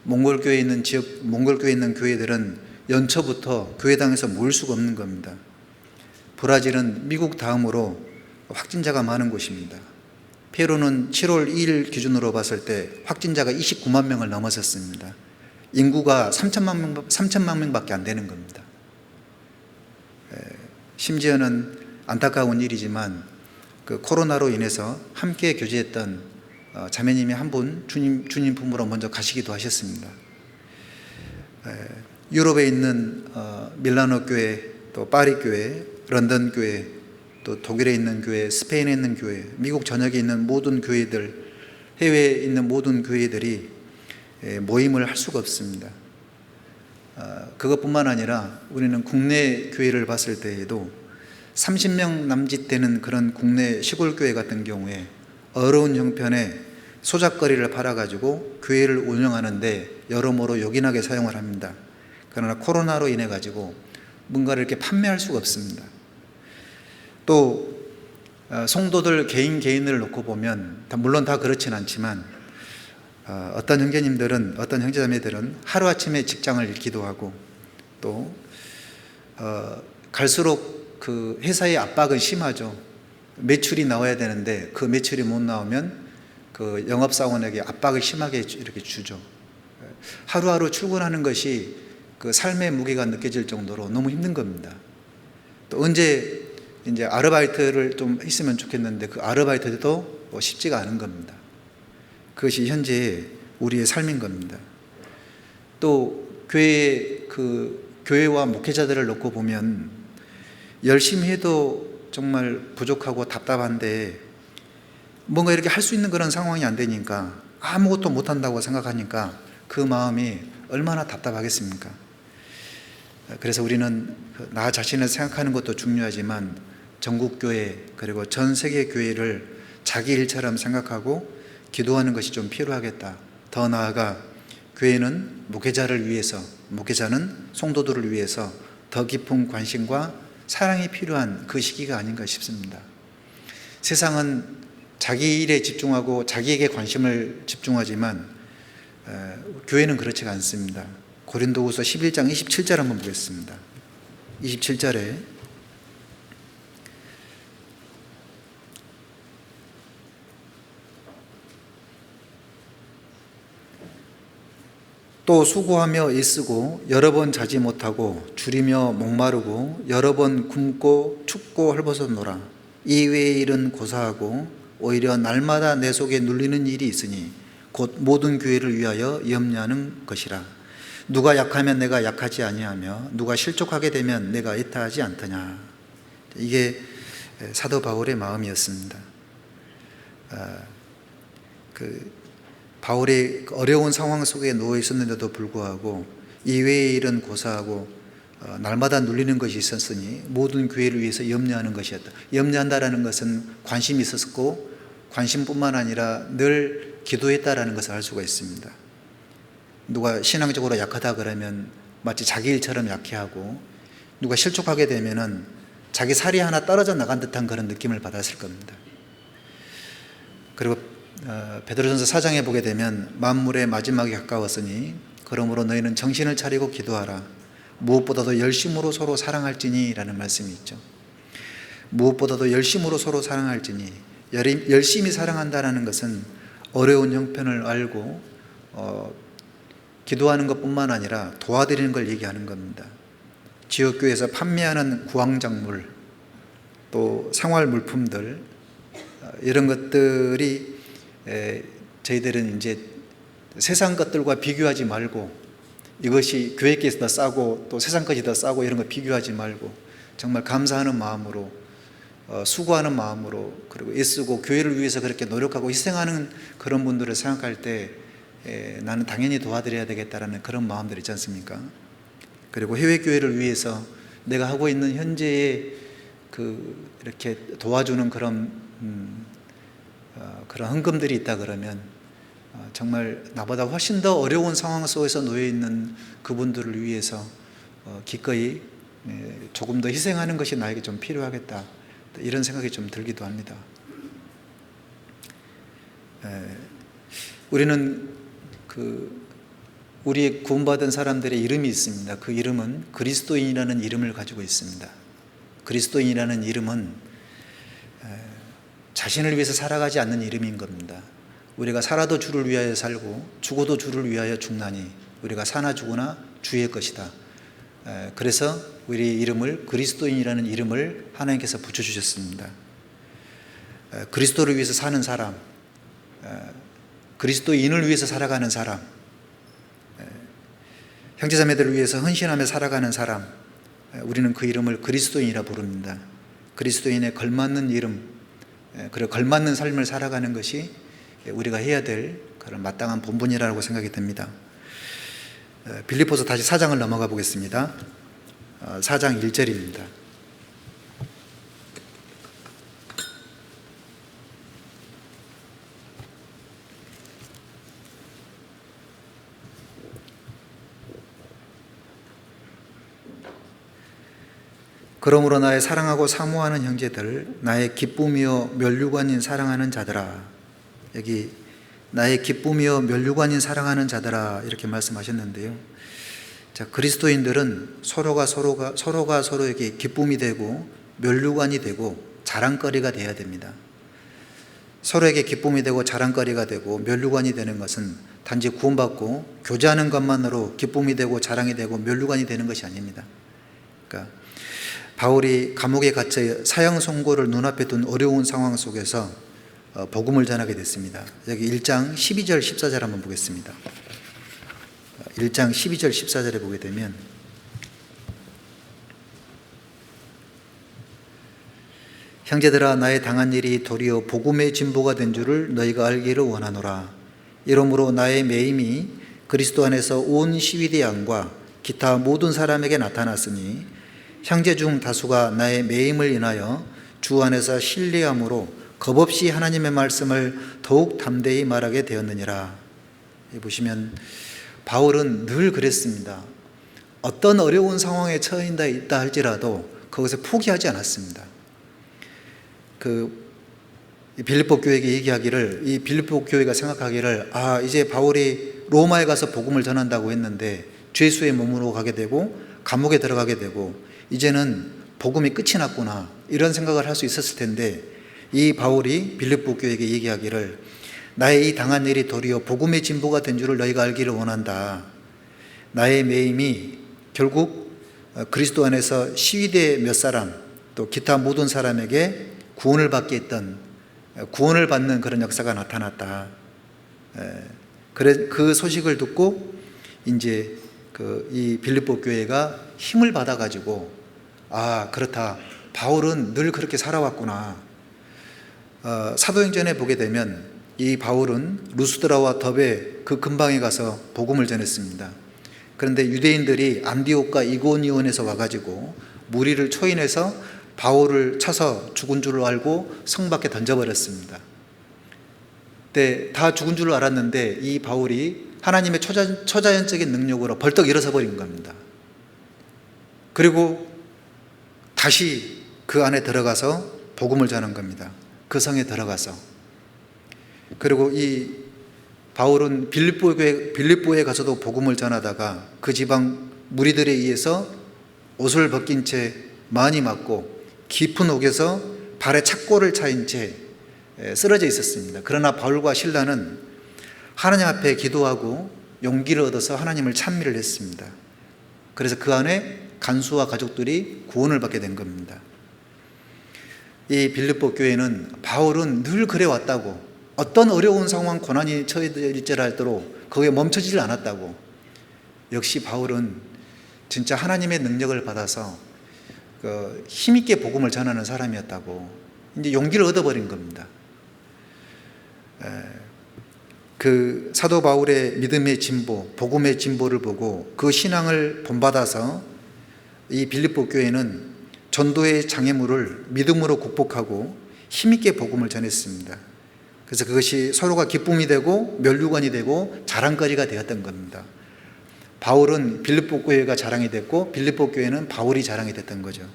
몽골교회에 있는 교회들은 연초부터 교회당에서 모일 수가 없는 겁니다. 브라질은 미국 다음으로 확진자가 많은 곳입니다. 페루는 7월 2일 기준으로 봤을 때 확진자가 29만 명을 넘어섰습니다. 인구가 3천만 명밖에 안 되는 겁니다. 심지어는 안타까운 일이지만 그 코로나로 인해서 함께 교제했던 자매님이 한 분 주님 품으로 먼저 가시기도 하셨습니다. 유럽에 있는 밀라노 교회, 또 파리 교회, 런던 교회, 또 독일에 있는 교회, 스페인에 있는 교회, 미국 전역에 있는 모든 교회들, 해외에 있는 모든 교회들이 모임을 할 수가 없습니다. 그것뿐만 아니라 우리는 국내 교회를 봤을 때에도 30명 남짓 되는 그런 국내 시골 교회 같은 경우에 어려운 형편에 소작거리를 팔아가지고 교회를 운영하는데 여러모로 요긴하게 사용을 합니다. 그러나 코로나로 인해 가지고 뭔가를 이렇게 판매할 수가 없습니다. 또 성도들 개인을 놓고 보면 물론 다 그렇진 않지만 어떤 형제님들은, 어떤 형제자매들은 하루아침에 직장을 잃기도 하고, 또 갈수록 그 회사의 압박은 심하죠. 매출이 나와야 되는데 그 매출이 못 나오면 그 영업사원에게 압박을 심하게 이렇게 주죠. 하루하루 출근하는 것이 그 삶의 무게가 느껴질 정도로 너무 힘든 겁니다. 또 언제 이제 아르바이트를 좀 했으면 좋겠는데 그 아르바이트도 쉽지가 않은 겁니다. 그것이 현재 우리의 삶인 겁니다. 또 교회와 목회자들을 놓고 보면 열심히 해도 정말 부족하고 답답한데 뭔가 이렇게 할 수 있는 그런 상황이 안 되니까, 아무것도 못한다고 생각하니까 그 마음이 얼마나 답답하겠습니까? 그래서 우리는 나 자신을 생각하는 것도 중요하지만 전국교회 그리고 전 세계 교회를 자기 일처럼 생각하고 기도하는 것이 좀 필요하겠다. 더 나아가 교회는 목회자를 위해서, 목회자는 성도들을 위해서 더 깊은 관심과 사랑이 필요한 그 시기가 아닌가 싶습니다. 세상은 자기 일에 집중하고 자기에게 관심을 집중하지만 교회는 그렇지가 않습니다. 고린도후서 11장 27절 한번 보겠습니다. 27절에 또 수고하며 애쓰고 여러 번 자지 못하고 줄이며 목마르고 여러 번 굶고 춥고 헐벗어노라. 이 외의 일은 고사하고 오히려 날마다 내 속에 눌리는 일이 있으니 곧 모든 교회를 위하여 염려하는 것이라. 누가 약하면 내가 약하지 아니하며 누가 실족하게 되면 내가 애타하지 않더냐. 이게 사도 바울의 마음이었습니다. 바울이 어려운 상황 속에 누워 있었는데도 불구하고 이외의 일은 고사하고 날마다 눌리는 것이 있었으니 모든 교회를 위해서 염려하는 것이었다. 염려한다라는 것은 관심이 있었고 관심뿐만 아니라 늘 기도했다라는 것을 알 수가 있습니다. 누가 신앙적으로 약하다 그러면 마치 자기 일처럼 약해하고, 누가 실족하게 되면은 자기 살이 하나 떨어져 나간 듯한 그런 느낌을 받았을 겁니다. 그리고 베드로전서 4장에 보게 되면 만물의 마지막이 가까웠으니 그러므로 너희는 정신을 차리고 기도하라. 무엇보다도 열심으로 서로 사랑할지니 라는 말씀이 있죠. 무엇보다도 열심으로 서로 사랑할지니, 열심히 사랑한다는 것은 어려운 형편을 알고 기도하는 것뿐만 아니라 도와드리는 걸 얘기하는 겁니다. 지역교회에서 판매하는 구황작물, 또 생활물품들, 이런 것들이 저희들은 이제 세상 것들과 비교하지 말고, 이것이 교회 것이 더 싸고 또 세상 것이 더 싸고 이런 거 비교하지 말고 정말 감사하는 마음으로, 수고하는 마음으로, 그리고 애쓰고 교회를 위해서 그렇게 노력하고 희생하는 그런 분들을 생각할 때 나는 당연히 도와드려야 되겠다라는 그런 마음들 있지 않습니까? 그리고 해외 교회를 위해서 내가 하고 있는 현재의 이렇게 도와주는 그런 헌금들이 있다 그러면 정말 나보다 훨씬 더 어려운 상황 속에서 놓여 있는 그분들을 위해서 기꺼이 조금 더 희생하는 것이 나에게 좀 필요하겠다, 이런 생각이 좀 들기도 합니다. 우리는 우리의 구원받은 사람들의 이름이 있습니다. 그 이름은 그리스도인이라는 이름을 가지고 있습니다. 그리스도인이라는 이름은 자신을 위해서 살아가지 않는 이름인 겁니다. 우리가 살아도 주를 위하여 살고 죽어도 주를 위하여 죽나니 우리가 사나 죽으나 주의 것이다. 그래서 우리 이름을 그리스도인이라는 이름을 하나님께서 붙여주셨습니다. 그리스도를 위해서 사는 사람, 그리스도인을 위해서 살아가는 사람, 형제자매들을 위해서 헌신하며 살아가는 사람, 우리는 그 이름을 그리스도인이라 부릅니다. 그리스도인에 걸맞는 이름, 그리고 걸맞는 삶을 살아가는 것이 우리가 해야 될 그런 마땅한 본분이라고 생각이 듭니다. 빌립보서 다시 4장을 넘어가 보겠습니다. 4장 1절입니다. 그러므로 나의 사랑하고 사모하는 형제들, 나의 기쁨이요 면류관인 사랑하는 자들아. 여기 나의 기쁨이요 면류관인 사랑하는 자들아 이렇게 말씀하셨는데요. 자, 그리스도인들은 서로가 서로에게 기쁨이 되고 면류관이 되고 자랑거리가 되어야 됩니다. 서로에게 기쁨이 되고 자랑거리가 되고 면류관이 되는 것은 단지 구원받고 교제하는 것만으로 기쁨이 되고 자랑이 되고 면류관이 되는 것이 아닙니다. 그러니까 바울이 감옥에 갇혀 사형 선고를 눈앞에 둔 어려운 상황 속에서 복음을 전하게 됐습니다. 여기 1장 12절 14절 한번 보겠습니다. 1장 12절 14절에 보게 되면 형제들아 나의 당한 일이 도리어 복음의 진보가 된 줄을 너희가 알기를 원하노라. 이러므로 나의 매임이 그리스도 안에서 온 시위대 양과 기타 모든 사람에게 나타났으니 형제 중 다수가 나의 매임을 인하여 주 안에서 신뢰함으로 겁없이 하나님의 말씀을 더욱 담대히 말하게 되었느니라. 보시면 바울은 늘 그랬습니다. 어떤 어려운 상황에 처해 있다 할지라도 그것을 포기하지 않았습니다. 빌립보 교회에게 얘기하기를, 이 빌립보 교회가 생각하기를, 이제 바울이 로마에 가서 복음을 전한다고 했는데 죄수의 몸으로 가게 되고 감옥에 들어가게 되고 이제는 복음이 끝이 났구나, 이런 생각을 할 수 있었을 텐데, 이 바울이 빌립보 교회에게 얘기하기를 나의 이 당한 일이 도리어 복음의 진보가 된 줄을 너희가 알기를 원한다. 나의 매임이 결국 그리스도 안에서 시위대 몇 사람 또 기타 모든 사람에게 구원을 받는 그런 역사가 나타났다. 그 소식을 듣고 이제 이 빌립보 교회가 힘을 받아가지고, 그렇다, 바울은 늘 그렇게 살아왔구나. 사도행전에 보게 되면 이 바울은 루스드라와 더베 그 근방에 가서 복음을 전했습니다. 그런데 유대인들이 안디옥과 이고니온에서 와가지고 무리를 초인해서 바울을 쳐서 죽은 줄 알고 성 밖에 던져버렸습니다. 그때 다 죽은 줄 알았는데 이 바울이 하나님의 초자연적인 능력으로 벌떡 일어서 버린 겁니다. 그리고 다시 그 안에 들어가서 복음을 전한 겁니다. 그 성에 들어가서. 그리고 이 바울은 빌립보에 가서도 복음을 전하다가 그 지방 무리들에 의해서 옷을 벗긴 채 많이 맞고 깊은 옥에서 발에 착고를 차인 채 쓰러져 있었습니다. 그러나 바울과 실라는 하나님 앞에 기도하고 용기를 얻어서 하나님을 찬미를 했습니다. 그래서 그 안에 간수와 가족들이 구원을 받게 된 겁니다. 이 빌립보 교회는 바울은 늘 그래 왔다고, 어떤 어려운 상황, 고난이 처해질지라도 거기에 멈춰지질 않았다고. 역시 바울은 진짜 하나님의 능력을 받아서 힘있게 복음을 전하는 사람이었다고 이제 용기를 얻어버린 겁니다. 그 사도 바울의 믿음의 진보, 복음의 진보를 보고 그 신앙을 본받아서 이 빌립보 교회는 전도의 장애물을 믿음으로 극복하고 힘있게 복음을 전했습니다. 그래서 그것이 서로가 기쁨이 되고 면류관이 되고 자랑거리가 되었던 겁니다. 바울은 빌립보 교회가 자랑이 됐고 빌립보 교회는 바울이 자랑이 됐던 거죠.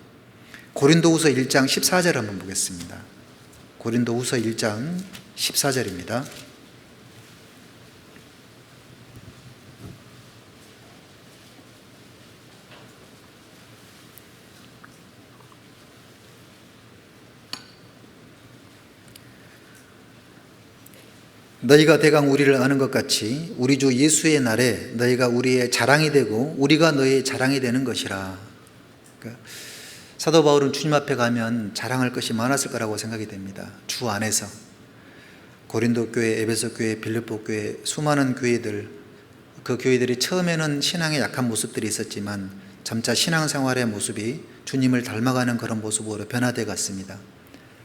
고린도후서 1장 14절 한번 보겠습니다. 고린도후서 1장 14절입니다. 너희가 대강 우리를 아는 것 같이 우리 주 예수의 날에 너희가 우리의 자랑이 되고 우리가 너희의 자랑이 되는 것이라. 그러니까 사도 바울은 주님 앞에 가면 자랑할 것이 많았을 거라고 생각이 됩니다. 주 안에서 고린도 교회, 에베소 교회, 빌립보 교회, 수많은 교회들, 그 교회들이 처음에는 신앙의 약한 모습들이 있었지만 점차 신앙생활의 모습이 주님을 닮아가는 그런 모습으로 변화되어 갔습니다.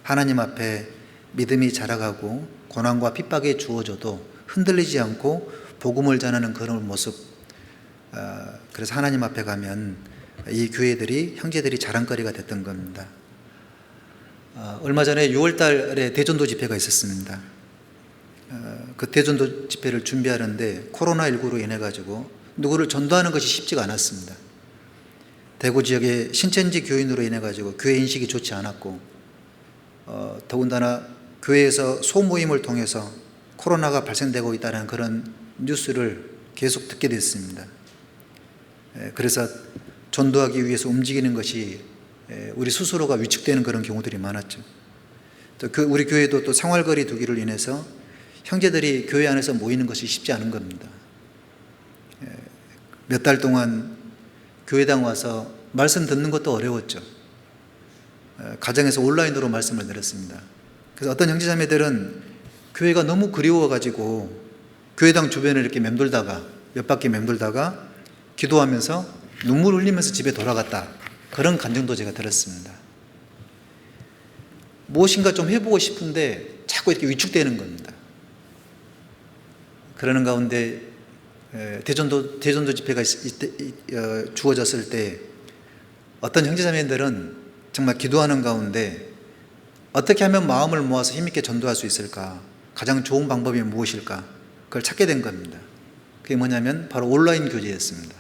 하나님 앞에 믿음이 자라가고 고난과 핍박에 주어져도 흔들리지 않고 복음을 전하는 그런 모습. 그래서 하나님 앞에 가면 이 교회들이, 형제들이 자랑거리가 됐던 겁니다. 얼마 전에 6월 달에 대전도 집회가 있었습니다. 그 대전도 집회를 준비하는데 코로나19로 인해 가지고 누구를 전도하는 것이 쉽지가 않았습니다. 대구 지역의 신천지 교인으로 인해 가지고 교회 인식이 좋지 않았고, 더군다나 교회에서 소모임을 통해서 코로나가 발생되고 있다는 그런 뉴스를 계속 듣게 됐습니다. 그래서 전도하기 위해서 움직이는 것이 우리 스스로가 위축되는 그런 경우들이 많았죠. 또 우리 교회도 또 생활거리 두기를 인해서 형제들이 교회 안에서 모이는 것이 쉽지 않은 겁니다. 몇 달 동안 교회당 와서 말씀 듣는 것도 어려웠죠. 가정에서 온라인으로 말씀을 들었습니다. 그래서 어떤 형제자매들은 교회가 너무 그리워가지고 교회당 주변을 이렇게 맴돌다가 몇 바퀴 맴돌다가 기도하면서 눈물 흘리면서 집에 돌아갔다. 그런 감정도 제가 들었습니다. 무엇인가 좀 해보고 싶은데 자꾸 이렇게 위축되는 겁니다. 그러는 가운데 대전도 집회가 주어졌을 때 어떤 형제자매들은 정말 기도하는 가운데 어떻게 하면 마음을 모아서 힘있게 전도할 수 있을까? 가장 좋은 방법이 무엇일까? 그걸 찾게 된 겁니다. 그게 뭐냐면 바로 온라인 교제였습니다.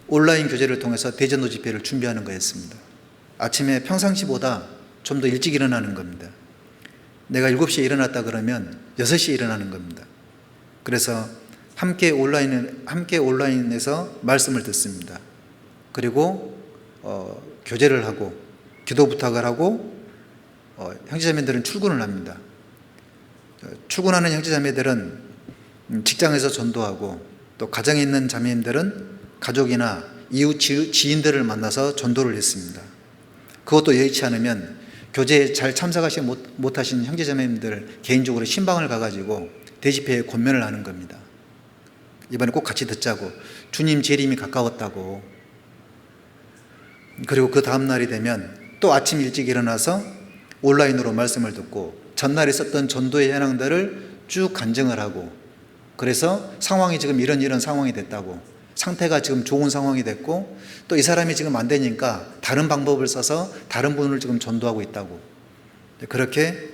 온라인 교제를 통해서 대전도 집회를 준비하는 거였습니다. 아침에 평상시보다 좀 더 일찍 일어나는 겁니다. 내가 7시에 일어났다 그러면 6시에 일어나는 겁니다. 그래서 함께 온라인에서 말씀을 듣습니다. 그리고 교제를 하고 기도 부탁을 하고 형제자매들은 출근을 합니다. 출근하는 형제자매들은 직장에서 전도하고 또 가정에 있는 자매님들은 가족이나 이웃 지인들을 만나서 전도를 했습니다. 그것도 여의치 않으면 교제에 잘 참석하지 못하신 형제자매님들 개인적으로 신방을 가가지고 대집회에 권면을 하는 겁니다. 이번에 꼭 같이 듣자고, 주님 재림이 가까웠다고. 그리고 그 다음날이 되면 또 아침 일찍 일어나서 온라인으로 말씀을 듣고 전날 있었던 전도의 현황들을 쭉 간증을 하고, 그래서 상황이 지금 이런 상황이 됐다고, 상태가 지금 좋은 상황이 됐고 또 이 사람이 지금 안 되니까 다른 방법을 써서 다른 분을 지금 전도하고 있다고, 그렇게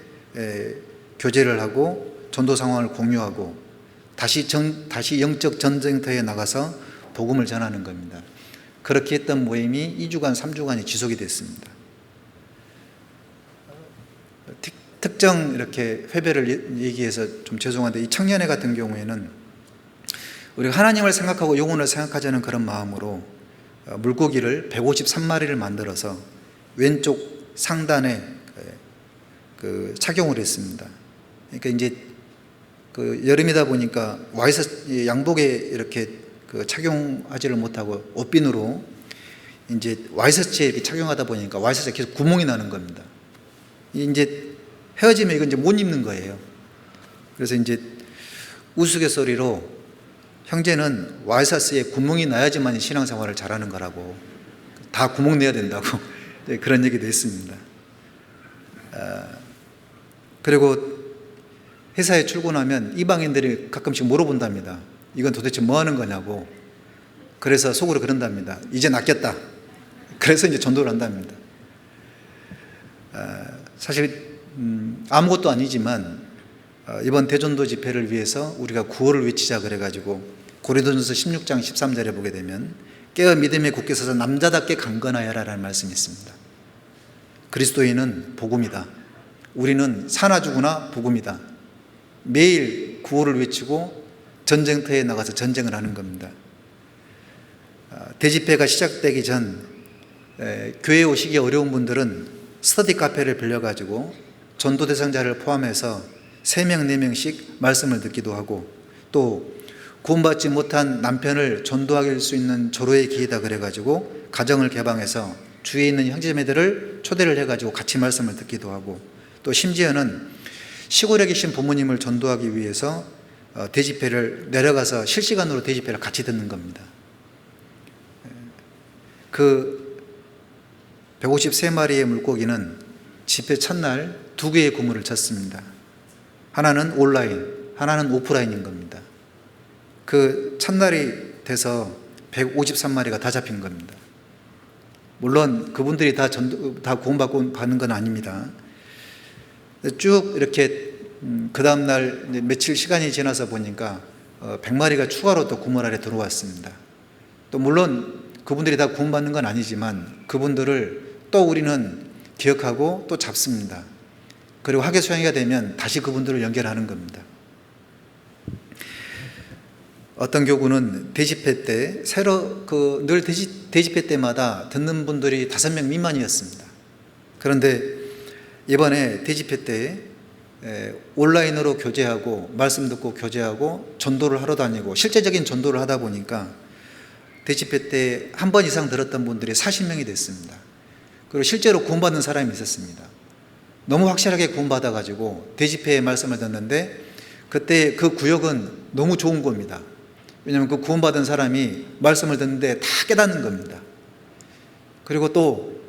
교제를 하고 전도 상황을 공유하고 다시 영적 전쟁터에 나가서 복음을 전하는 겁니다. 그렇게 했던 모임이 2주간 3주간이 지속이 됐습니다. 특정 이렇게 회배를 얘기해서 좀 죄송한데, 이 청년회 같은 경우에는 우리가 하나님을 생각하고 영혼을 생각하자는 그런 마음으로 물고기를 153마리를 만들어서 왼쪽 상단에 착용을 했습니다. 그러니까 이제 여름이다 보니까 양복에 이렇게 착용하지를 못하고 옷빈으로 이제 와이셔츠에 이렇게 착용하다 보니까 와이셔츠에 계속 구멍이 나는 겁니다. 이제 헤어지면 이건 이제 못 입는 거예요. 그래서 이제 우스갯소리로 형제는 와이셔츠에 구멍이 나야지만 신앙생활을 잘하는 거라고, 다 구멍 내야 된다고 그런 얘기도 했습니다. 그리고 회사에 출근하면 이방인들이 가끔씩 물어본답니다. 이건 도대체 뭐 하는 거냐고. 그래서 속으로 그런답니다. 이제 낚였다. 그래서 이제 전도를 한답니다. 사실 아무것도 아니지만 이번 대전도 집회를 위해서 우리가 구호를 외치자 그래가지고 고린도전서 16장 13절에 보게 되면 깨어 믿음에 굳게 서서 남자답게 강건하여라라는 말씀이 있습니다. 그리스도인은 복음이다. 우리는 사나 죽으나 복음이다. 매일 구호를 외치고 전쟁터에 나가서 전쟁을 하는 겁니다. 대집회가 시작되기 전 교회에 오시기 어려운 분들은 스터디 카페를 빌려가지고 전도 대상자를 포함해서 3명, 4명씩 말씀을 듣기도 하고, 또 구원받지 못한 남편을 전도할 수 있는 조로의 기회다 그래가지고 가정을 개방해서 주위에 있는 형제자매들을 초대를 해가지고 같이 말씀을 듣기도 하고, 또 심지어는 시골에 계신 부모님을 전도하기 위해서 대집회를 내려가서 실시간으로 대집회를 같이 듣는 겁니다. 그 153마리의 물고기는 집회 첫날 2개의 구물을 쳤습니다. 하나는 온라인, 하나는 오프라인인 겁니다. 그 첫날이 돼서 153마리가 다 잡힌 겁니다. 물론 그분들이 다 구원받고 받는 건 아닙니다. 쭉 이렇게 그 다음날 며칠 시간이 지나서 보니까 100마리가 추가로 또 구물 아래 들어왔습니다. 또 물론 그분들이 다 구원받는 건 아니지만 그분들을 또 우리는 기억하고 또 잡습니다. 그리고 학예 수양회가 되면 다시 그분들을 연결하는 겁니다. 어떤 교구는 대집회 때 늘 대집회 때마다 듣는 분들이 5명 미만이었습니다. 그런데 이번에 대집회 때 온라인으로 교제하고 말씀 듣고 교제하고 전도를 하러 다니고 실제적인 전도를 하다 보니까 대집회 때 한 번 이상 들었던 분들이 40명이 됐습니다. 그리고 실제로 구원받는 사람이 있었습니다. 너무 확실하게 구원받아가지고 대집회의 말씀을 듣는데 그때 그 구역은 너무 좋은 겁니다. 왜냐하면 그 구원받은 사람이 말씀을 듣는데 다 깨닫는 겁니다. 그리고 또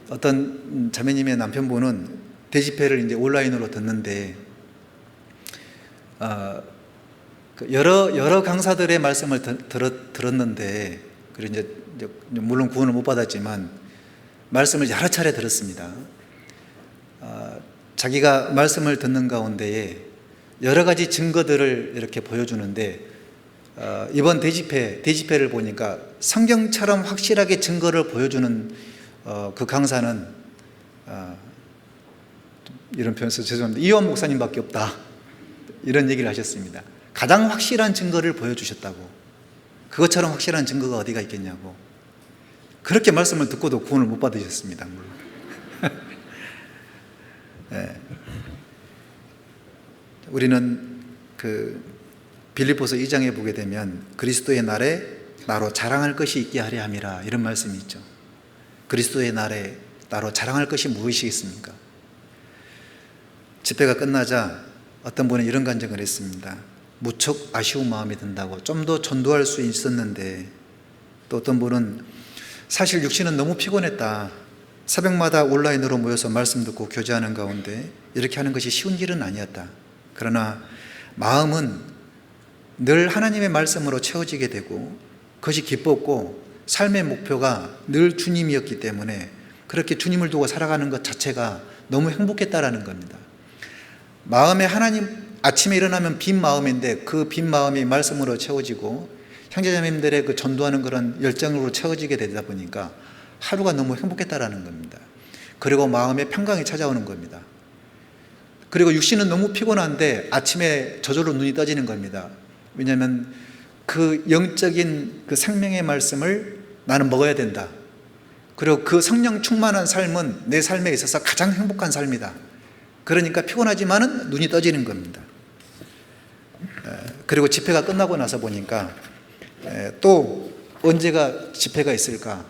어떤 자매님의 남편분은 대집회를 이제 온라인으로 듣는데 여러 강사들의 말씀을 들었는데, 그리고 이제 물론 구원을 못 받았지만 말씀을 여러 차례 들었습니다. 자기가 말씀을 듣는 가운데에 여러 가지 증거들을 이렇게 보여주는데 이번 대집회를 보니까 성경처럼 확실하게 증거를 보여주는 그 강사는 이런 표현 써서 죄송합니다. 이완 목사님밖에 없다, 이런 얘기를 하셨습니다. 가장 확실한 증거를 보여주셨다고. 그것처럼 확실한 증거가 어디가 있겠냐고. 그렇게 말씀을 듣고도 구원을 못 받으셨습니다. 네. 우리는 그 빌립보서 2장에 보게 되면 그리스도의 날에 나로 자랑할 것이 있게 하려 함이라, 이런 말씀이 있죠. 그리스도의 날에 나로 자랑할 것이 무엇이겠습니까? 집회가 끝나자 어떤 분은 이런 간증을 했습니다. 무척 아쉬운 마음이 든다고. 좀 더 전도할 수 있었는데. 또 어떤 분은 사실 육신은 너무 피곤했다. 새벽마다 온라인으로 모여서 말씀 듣고 교제하는 가운데 이렇게 하는 것이 쉬운 일은 아니었다. 그러나 마음은 늘 하나님의 말씀으로 채워지게 되고 그것이 기뻤고 삶의 목표가 늘 주님이었기 때문에 그렇게 주님을 두고 살아가는 것 자체가 너무 행복했다라는 겁니다. 마음에 하나님, 아침에 일어나면 빈 마음인데 그 빈 마음이 말씀으로 채워지고 형제자매님들의 그 전도하는 그런 열정으로 채워지게 되다 보니까 하루가 너무 행복했다라는 겁니다. 그리고 마음에 평강이 찾아오는 겁니다. 그리고 육신은 너무 피곤한데 아침에 저절로 눈이 떠지는 겁니다. 왜냐하면 그 영적인 그 생명의 말씀을 나는 먹어야 된다. 그리고 그 성령 충만한 삶은 내 삶에 있어서 가장 행복한 삶이다. 그러니까 피곤하지만은 눈이 떠지는 겁니다. 그리고 집회가 끝나고 나서 보니까 또 언제가 집회가 있을까?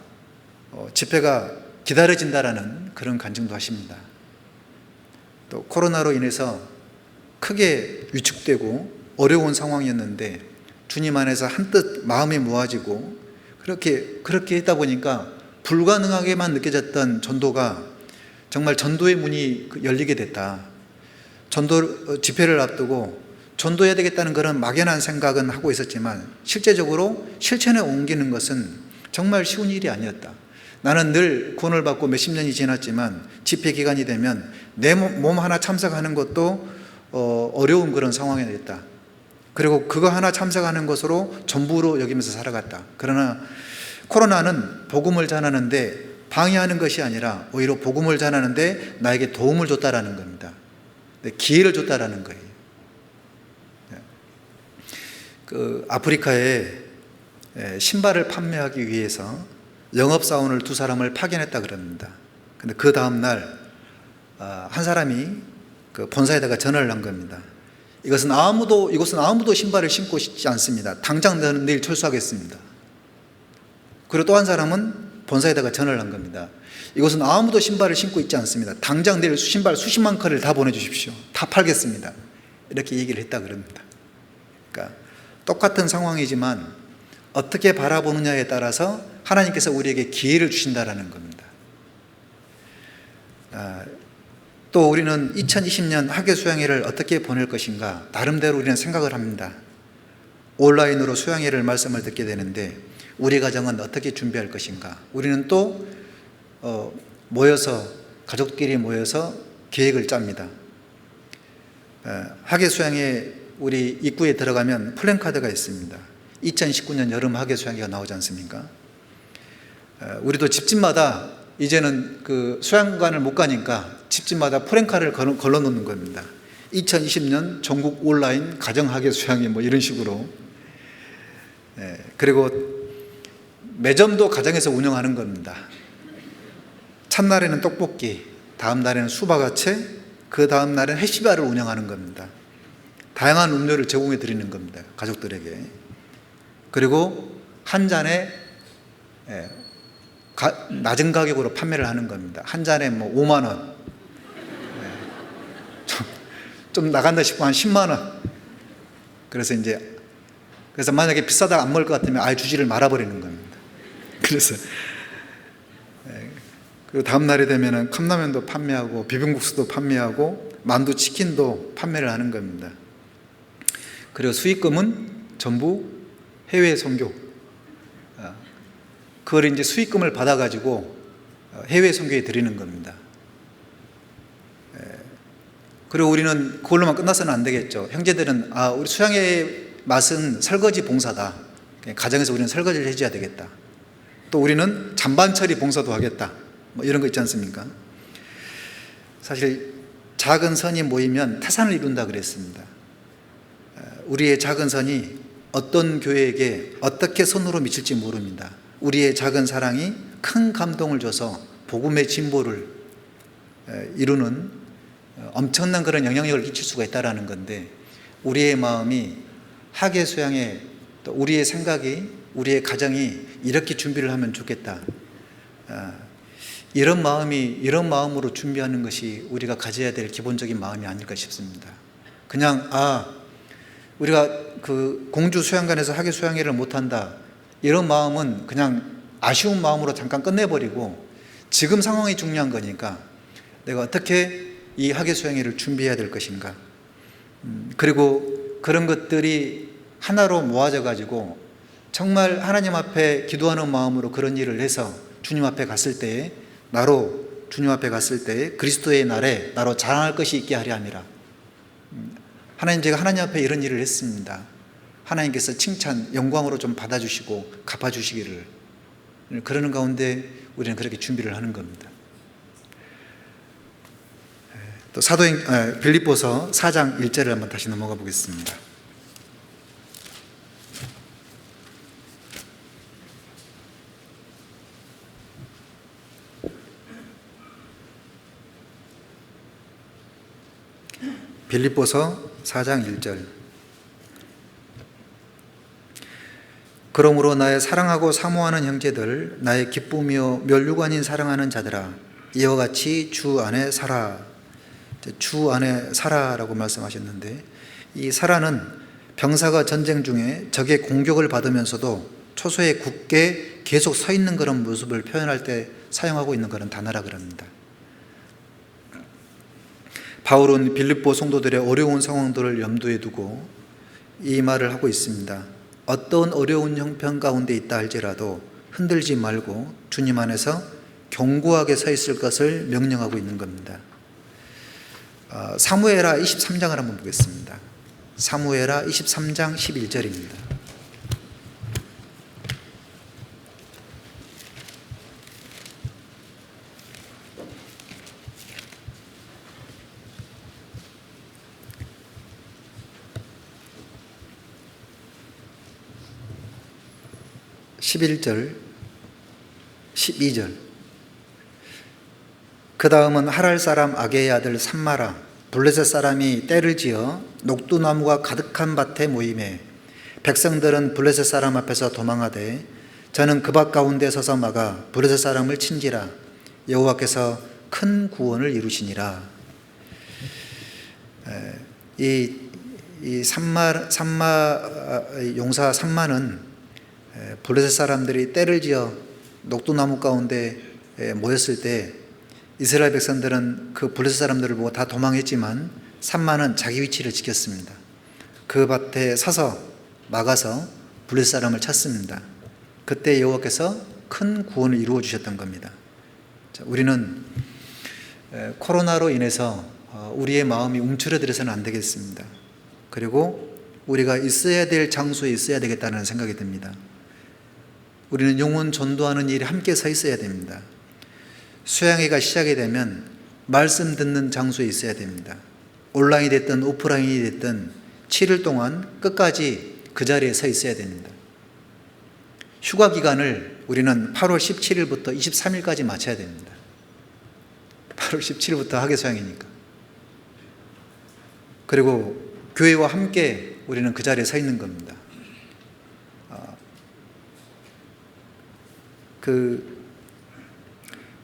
집회가 기다려진다라는 그런 간증도 하십니다. 또 코로나로 인해서 크게 위축되고 어려운 상황이었는데 주님 안에서 한뜻 마음이 모아지고 그렇게 했다 보니까 불가능하게만 느껴졌던 전도가 정말 전도의 문이 열리게 됐다. 집회를 앞두고 전도해야 되겠다는 그런 막연한 생각은 하고 있었지만 실제적으로 실천에 옮기는 것은 정말 쉬운 일이 아니었다. 나는 늘 구원을 받고 몇십 년이 지났지만 집회 기간이 되면 내 몸 하나 참석하는 것도 어려운 그런 상황이 됐다. 그리고 그거 하나 참석하는 것으로 전부로 여기면서 살아갔다. 그러나 코로나는 복음을 전하는데 방해하는 것이 아니라 오히려 복음을 전하는데 나에게 도움을 줬다라는 겁니다. 기회를 줬다라는 거예요. 그 아프리카에 신발을 판매하기 위해서 영업사원을 2사람을 파견했다 그럽니다. 근데 그 다음날 한 사람이 그 본사에다가 전화를 한 겁니다. 이곳은 아무도 신발을 신고 싶지 않습니다. 당장 내일 철수하겠습니다. 그리고 또 한 사람은 본사에다가 전화를 한 겁니다. 이곳은 아무도 신발을 신고 있지 않습니다. 당장 내일 신발 수십만 컬을 다 보내주십시오. 다 팔겠습니다. 이렇게 얘기를 했다 그럽니다. 그러니까 똑같은 상황이지만 어떻게 바라보느냐에 따라서 하나님께서 우리에게 기회를 주신다라는 겁니다. 또 우리는 2020년 학예수양회를 어떻게 보낼 것인가 나름대로 우리는 생각을 합니다. 온라인으로 수양회를 말씀을 듣게 되는데 우리 가정은 어떻게 준비할 것인가. 우리는 또 가족끼리 모여서 계획을 짭니다. 학예수양회 우리 입구에 들어가면 플랜카드가 있습니다. 2019년 여름 학예수양회가 나오지 않습니까? 우리도 집집마다 이제는 그 수양관을 못 가니까 집집마다 플랜카드를 걸어놓는 겁니다. 2020년 전국 온라인 가정학예수양회 뭐 이런 식으로. 그리고 매점도 가정에서 운영하는 겁니다. 첫날에는 떡볶이, 다음 날에는 수박야채, 그 다음 날에는 해시바를 운영하는 겁니다. 다양한 음료를 제공해 드리는 겁니다. 가족들에게. 그리고 한 잔에 낮은 가격으로 판매를 하는 겁니다. 한 잔에 뭐 5만 원, 좀 나간다 싶으면 한 10만 원. 그래서 만약에 비싸다 안 먹을 것 같으면 아예 주지를 말아버리는 겁니다. 그래서 그리고 다음 날이 되면은 컵라면도 판매하고 비빔국수도 판매하고 만두 치킨도 판매를 하는 겁니다. 그리고 수익금은 전부 해외 선교, 그걸 이제 수익금을 받아가지고 해외 선교에 드리는 겁니다. 그리고 우리는 그걸로만 끝나서는 안 되겠죠. 형제들은 우리 수양의 맛은 설거지 봉사다. 가정에서 우리는 설거지를 해줘야 되겠다. 또 우리는 잔반 처리 봉사도 하겠다. 뭐 이런 거 있지 않습니까? 사실 작은 선이 모이면 태산을 이룬다 그랬습니다. 우리의 작은 선이 어떤 교회에게 어떻게 선으로 미칠지 모릅니다. 우리의 작은 사랑이 큰 감동을 줘서 복음의 진보를 이루는 엄청난 그런 영향력을 끼칠 수가 있다는 건데, 우리의 마음이 학예 수양에, 또 우리의 생각이, 우리의 가정이 이렇게 준비를 하면 좋겠다, 이런 마음으로 준비하는 것이 우리가 가져야 될 기본적인 마음이 아닐까 싶습니다. 그냥 우리가 그 공주 수양관에서 학예 수양회를 못한다, 이런 마음은 그냥 아쉬운 마음으로 잠깐 끝내버리고, 지금 상황이 중요한 거니까 내가 어떻게 이 학예 수양회를 준비해야 될 것인가, 그리고 그런 것들이 하나로 모아져 가지고 정말 하나님 앞에 기도하는 마음으로 그런 일을 해서 주님 앞에 갔을 때에, 주님 앞에 갔을 때에 그리스도의 날에 나로 자랑할 것이 있게 하려 함이라. 하나님, 제가 하나님 앞에 이런 일을 했습니다. 하나님께서 칭찬, 영광으로 좀 받아주시고 갚아주시기를, 그러는 가운데 우리는 그렇게 준비를 하는 겁니다. 또 빌립보서 4장 1절을 한번 다시 넘어가 보겠습니다. 빌립보서 4장 1절. 그러므로 나의 사랑하고 사모하는 형제들, 나의 기쁨이요 멸류관인 아닌 사랑하는 자들아, 이와 같이 주 안에 살아. 주 안에 살아라고 말씀하셨는데, 이 살아는 병사가 전쟁 중에 적의 공격을 받으면서도 초소에 굳게 계속 서 있는 그런 모습을 표현할 때 사용하고 있는 그런 단어라 그럽니다. 바울은 빌립보 성도들의 어려운 상황들을 염두에 두고 이 말을 하고 있습니다. 어떤 어려운 형편 가운데 있다 할지라도 흔들지 말고 주님 안에서 견고하게 서 있을 것을 명령하고 있는 겁니다. 사무엘하 23장을 한번 보겠습니다. 사무엘하 23장 11절입니다. (11절) (12절) 그 다음은 하랄 사람 아게의 아들 삼마라 블레셋 사람이 떼를 지어 녹두나무가 가득한 밭에 모임에 백성들은 블레셋 사람 앞에서 도망하되 저는 그 밭 가운데 서서 막아 블레셋 사람을 친지라 여호와께서 큰 구원을 이루시니라. 이 삼마 용사 삼마는 블레셋 사람들이 떼를 지어 녹두나무 가운데 모였을 때 이스라엘 백성들은 그 블레셋 사람들을 보고 다 도망했지만 삼마는 자기 위치를 지켰습니다. 그 밭에 서서 막아서 블레셋 사람을 쳤습니다. 그때 여호와께서 큰 구원을 이루어 주셨던 겁니다. 우리는 코로나로 인해서 우리의 마음이 움츠러들어서는 안 되겠습니다. 그리고 우리가 있어야 될 장소에 있어야 되겠다는 생각이 듭니다. 우리는 영혼 전도하는 일에 함께 서 있어야 됩니다. 수양회가 시작이 되면 말씀 듣는 장소에 있어야 됩니다. 온라인이 됐든 오프라인이 됐든 7일 동안 끝까지 그 자리에 서 있어야 됩니다. 휴가 기간을 우리는 8월 17일부터 23일까지 맞춰야 됩니다. 8월 17일부터 학예 수양이니까. 그리고 교회와 함께 우리는 그 자리에 서 있는 겁니다.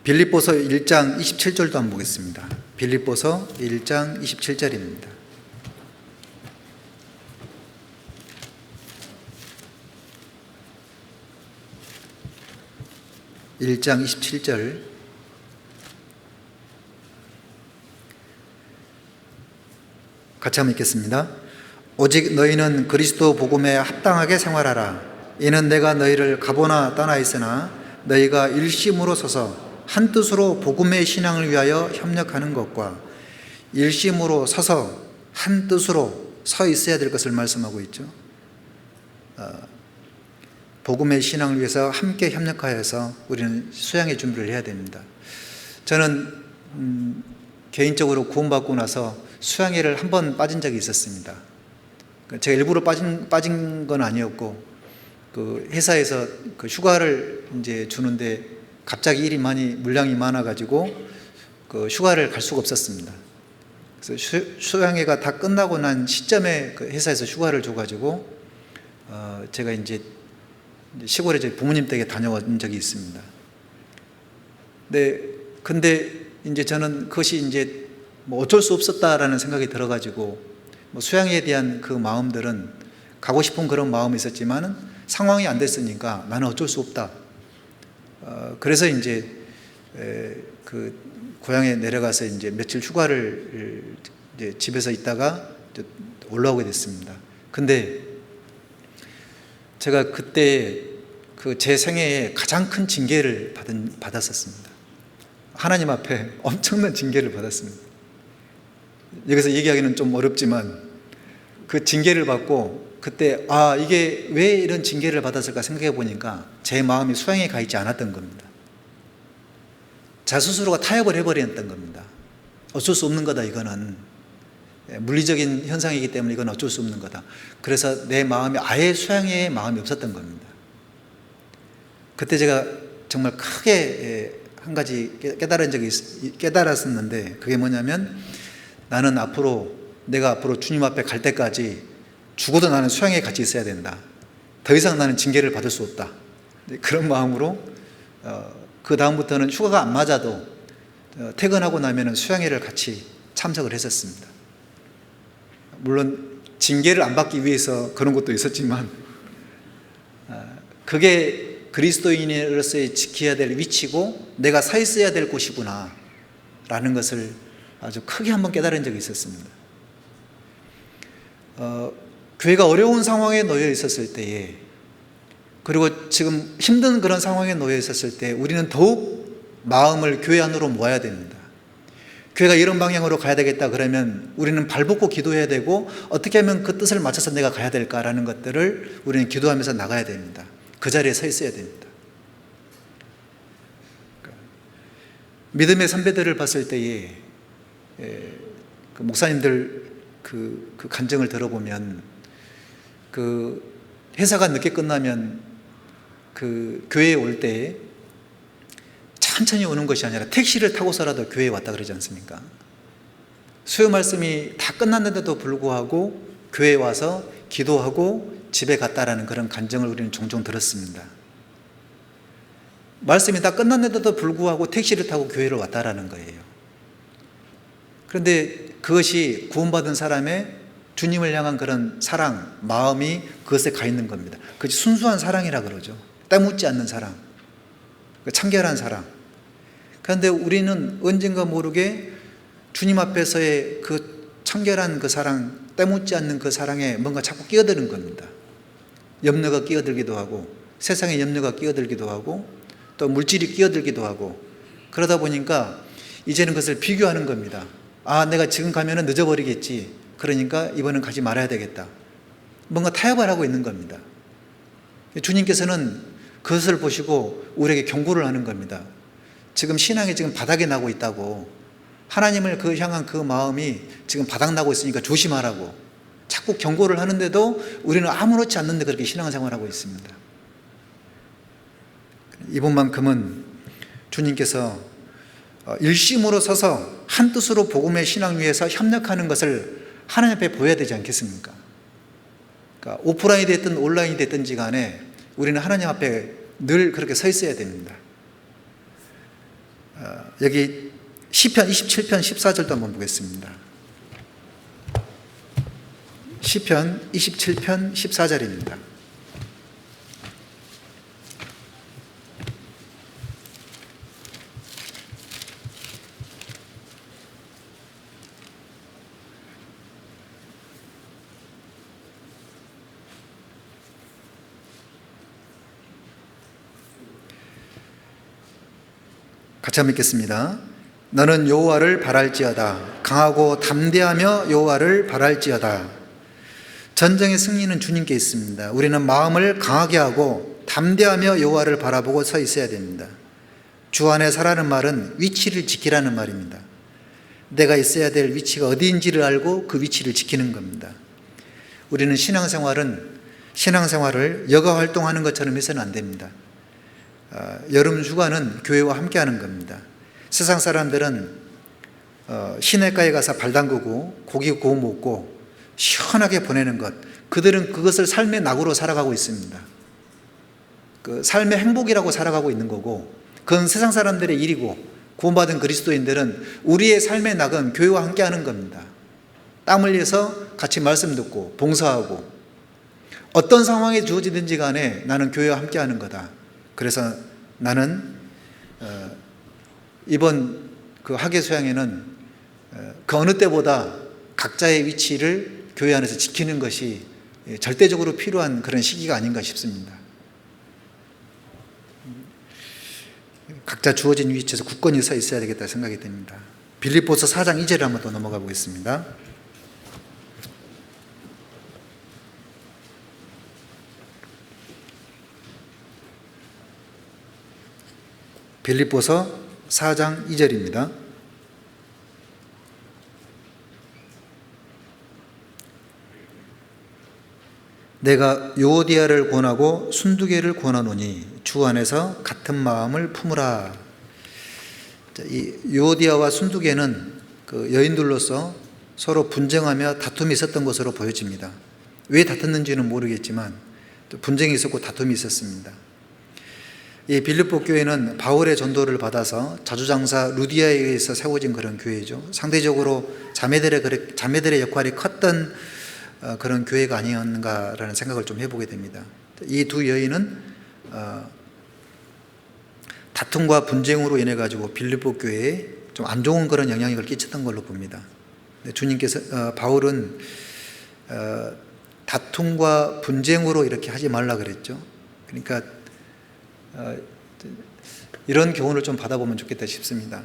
빌립보서 1장 27절도 한번 보겠습니다. 빌립보서 1장 27절입니다. (1장 27절) 같이 한번 읽겠습니다. 오직 너희는 그리스도 복음에 합당하게 생활하라. 이는 내가 너희를 가보나 떠나 있으나 너희가 일심으로 서서 한뜻으로 복음의 신앙을 위하여 협력하는 것과 일심으로 서서 한뜻으로 서 있어야 될 것을 말씀하고 있죠. 복음의 신앙을 위해서 함께 협력하여서 우리는 수양의 준비를 해야 됩니다. 저는 개인적으로 구원받고 나서 수양회를 한 번 빠진 적이 있었습니다. 제가 일부러 빠진 건 아니었고, 그 회사에서 그 휴가를 이제 주는데 갑자기 물량이 많아가지고 그 휴가를 갈 수가 없었습니다. 그래서 수양회가 다 끝나고 난 시점에 그 회사에서 휴가를 줘가지고 제가 이제 시골에 제 부모님 댁에 다녀온 적이 있습니다. 네, 근데 이제 저는 그것이 이제 뭐 어쩔 수 없었다라는 생각이 들어가지고 뭐 수양에 대한 그 마음들은 가고 싶은 그런 마음이 있었지만은 상황이 안 됐으니까 나는 어쩔 수 없다. 그래서 이제 그 고향에 내려가서 이제 며칠 휴가를 이제 집에서 있다가 올라오게 됐습니다. 근데 제가 그때 그 제 생애에 가장 큰 징계를 받았었습니다. 하나님 앞에 엄청난 징계를 받았습니다. 여기서 얘기하기는 좀 어렵지만 그 징계를 받고 그때 이게 왜 이런 징계를 받았을까 생각해 보니까 제 마음이 수양에 가 있지 않았던 겁니다. 자 스스로가 타협을 해버렸던 겁니다. 어쩔 수 없는 거다, 이거는 물리적인 현상이기 때문에 이건 어쩔 수 없는 거다. 그래서 내 마음이 아예 수양에 마음이 없었던 겁니다. 그때 제가 정말 크게 한 가지 깨달았었는데, 그게 뭐냐면 내가 앞으로 주님 앞에 갈 때까지 죽어도 나는 수양에 같이 있어야 된다. 더 이상 나는 징계를 받을 수 없다. 그런 마음으로 그 다음부터는 휴가가 안 맞아도 퇴근하고 나면은 수양회를 같이 참석을 했었습니다. 물론 징계를 안 받기 위해서 그런 것도 있었지만 그게 그리스도인으로서의 지켜야 될 위치고 내가 서 있어야 될 곳이구나 라는 것을 아주 크게 한번 깨달은 적이 있었습니다. 교회가 어려운 상황에 놓여 있었을 때에, 그리고 지금 힘든 그런 상황에 놓여 있었을 때 우리는 더욱 마음을 교회 안으로 모아야 됩니다. 교회가 이런 방향으로 가야 되겠다 그러면 우리는 발벗고 기도해야 되고, 어떻게 하면 그 뜻을 맞춰서 내가 가야 될까라는 것들을 우리는 기도하면서 나가야 됩니다. 그 자리에 서 있어야 됩니다. 믿음의 선배들을 봤을 때에 그 목사님들 그 간증을 들어보면, 그 회사가 늦게 끝나면 그 교회에 올 때 천천히 오는 것이 아니라 택시를 타고서라도 교회에 왔다 그러지 않습니까? 수요 말씀이 다 끝났는데도 불구하고 교회에 와서 기도하고 집에 갔다라는 그런 간증을 우리는 종종 들었습니다. 말씀이 다 끝났는데도 불구하고 택시를 타고 교회를 왔다라는 거예요. 그런데 그것이 구원받은 사람의 주님을 향한 그런 사랑, 마음이 그것에 가 있는 겁니다. 그것이 순수한 사랑이라 그러죠. 때 묻지 않는 사랑, 청결한 사랑. 그런데 우리는 언젠가 모르게 주님 앞에서의 그 청결한 그 사랑, 때 묻지 않는 그 사랑에 뭔가 자꾸 끼어드는 겁니다. 염려가 끼어들기도 하고, 세상의 염려가 끼어들기도 하고, 또 물질이 끼어들기도 하고, 그러다 보니까 이제는 그것을 비교하는 겁니다. 내가 지금 가면은 늦어버리겠지. 그러니까 이번엔 가지 말아야 되겠다. 뭔가 타협을 하고 있는 겁니다. 주님께서는 그것을 보시고 우리에게 경고를 하는 겁니다. 지금 신앙이 지금 바닥에 나고 있다고, 하나님을 향한 그 마음이 지금 바닥나고 있으니까 조심하라고 자꾸 경고를 하는데도 우리는 아무렇지 않는데 그렇게 신앙생활하고 있습니다. 이번만큼은 주님께서 일심으로 서서 한뜻으로 복음의 신앙 위에서 협력하는 것을 하나님 앞에 보여야 되지 않겠습니까? 그러니까 오프라인이 됐든 온라인이 됐든지 간에 우리는 하나님 앞에 늘 그렇게 서 있어야 됩니다. 여기 시편 27편 14절도 한번 보겠습니다. 시편 27편 14절입니다. 같이 한번 읽겠습니다. 너는 여호와를 바랄지어다. 강하고 담대하며 여호와를 바랄지어다. 전쟁의 승리는 주님께 있습니다. 우리는 마음을 강하게 하고 담대하며 여호와를 바라보고 서 있어야 됩니다. 주 안에 서라는 말은 위치를 지키라는 말입니다. 내가 있어야 될 위치가 어디인지를 알고 그 위치를 지키는 겁니다. 우리는 신앙생활을 여가 활동하는 것처럼 해서는 안 됩니다. 여름 휴가는 교회와 함께하는 겁니다. 세상 사람들은 시내가에 가서 발 담그고 고기 구워 먹고 시원하게 보내는 것, 그들은 그것을 삶의 낙으로 살아가고 있습니다. 그 삶의 행복이라고 살아가고 있는 거고, 그건 세상 사람들의 일이고, 구원받은 그리스도인들은 우리의 삶의 낙은 교회와 함께하는 겁니다. 땀 흘려서 같이 말씀 듣고 봉사하고, 어떤 상황에 주어지든지 간에 나는 교회와 함께하는 거다. 그래서 나는 이번 그 학예 수양회는 그 어느 때보다 각자의 위치를 교회 안에서 지키는 것이 절대적으로 필요한 그런 시기가 아닌가 싶습니다. 각자 주어진 위치에서 굳건히 서 있어야 되겠다 생각이 듭니다. 빌립보서 4장 2절을 한번 더 넘어가 보겠습니다. 빌립보서 4장 2절입니다. 내가 요오디아를 권하고 순두개를 권하노니 주 안에서 같은 마음을 품으라. 이 요오디아와 순두개는 그 여인들로서 서로 분쟁하며 다툼이 있었던 것으로 보여집니다. 왜 다퉜는지는 모르겠지만 분쟁이 있었고 다툼이 있었습니다. 이 빌립보 교회는 바울의 전도를 받아서 자주장사 루디아에 의해서 세워진 그런 교회죠. 상대적으로 자매들의 역할이 컸던 그런 교회가 아니었는가라는 생각을 좀 해보게 됩니다. 이 두 여인은 다툼과 분쟁으로 인해 가지고 빌립보 교회에 좀 안 좋은 그런 영향력을 끼쳤던 걸로 봅니다. 주님께서 바울은 다툼과 분쟁으로 이렇게 하지 말라 그랬죠. 그러니까 이런 교훈을 좀 받아보면 좋겠다 싶습니다.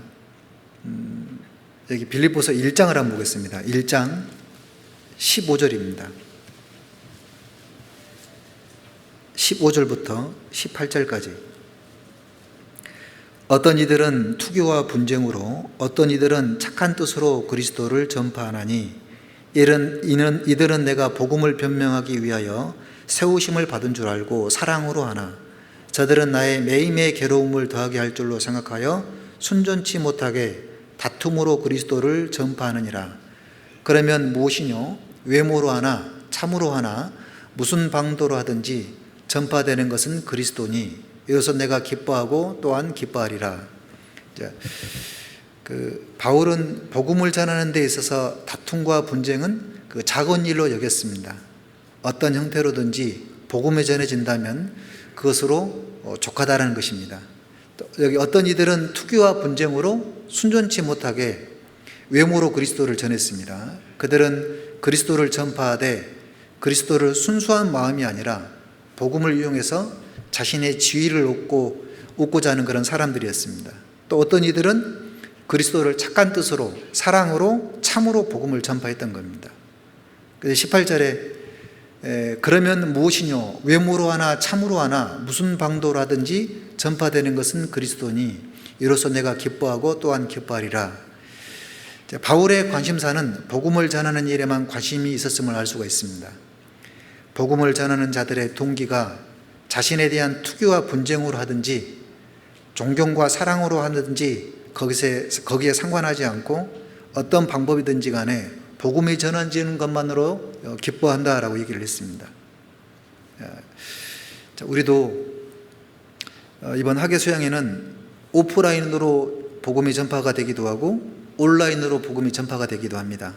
여기 빌립보서 1장을 한번 보겠습니다. 1장 15절입니다. 15절부터 18절까지. 어떤 이들은 투교와 분쟁으로, 어떤 이들은 착한 뜻으로 그리스도를 전파하나니 이들은 내가 복음을 변명하기 위하여 세우심을 받은 줄 알고 사랑으로 하나, 저들은 나의 매일매일 괴로움을 더하게 할 줄로 생각하여 순전치 못하게 다툼으로 그리스도를 전파하느니라. 그러면 무엇이뇨? 외모로 하나 참으로 하나 무슨 방도로 하든지 전파되는 것은 그리스도니 이어서 내가 기뻐하고 또한 기뻐하리라. 바울은 복음을 전하는 데 있어서 다툼과 분쟁은 그 작은 일로 여겼습니다. 어떤 형태로든지 복음이 전해진다면 그것으로 족하다라는 것입니다. 또 여기 어떤 이들은 투기와 분쟁으로 순전치 못하게 외모로 그리스도를 전했습니다. 그들은 그리스도를 전파하되 그리스도를 순수한 마음이 아니라 복음을 이용해서 자신의 지위를 얻고자 하는 그런 사람들이었습니다. 또 어떤 이들은 그리스도를 착한 뜻으로 사랑으로 참으로 복음을 전파했던 겁니다. 그래서 18절에 그러면 무엇이뇨? 외모로 하나 참으로 하나 무슨 방도로 하든지 전파되는 것은 그리스도니 이로써 내가 기뻐하고 또한 기뻐하리라. 바울의 관심사는 복음을 전하는 일에만 관심이 있었음을 알 수가 있습니다. 복음을 전하는 자들의 동기가 자신에 대한 투기와 분쟁으로 하든지 존경과 사랑으로 하든지 거기에 상관하지 않고 어떤 방법이든지 간에 복음이 전해지는 것만으로 기뻐한다라고 얘기를 했습니다. 우리도 이번 학예 수양회는 오프라인으로 복음이 전파가 되기도 하고 온라인으로 복음이 전파가 되기도 합니다.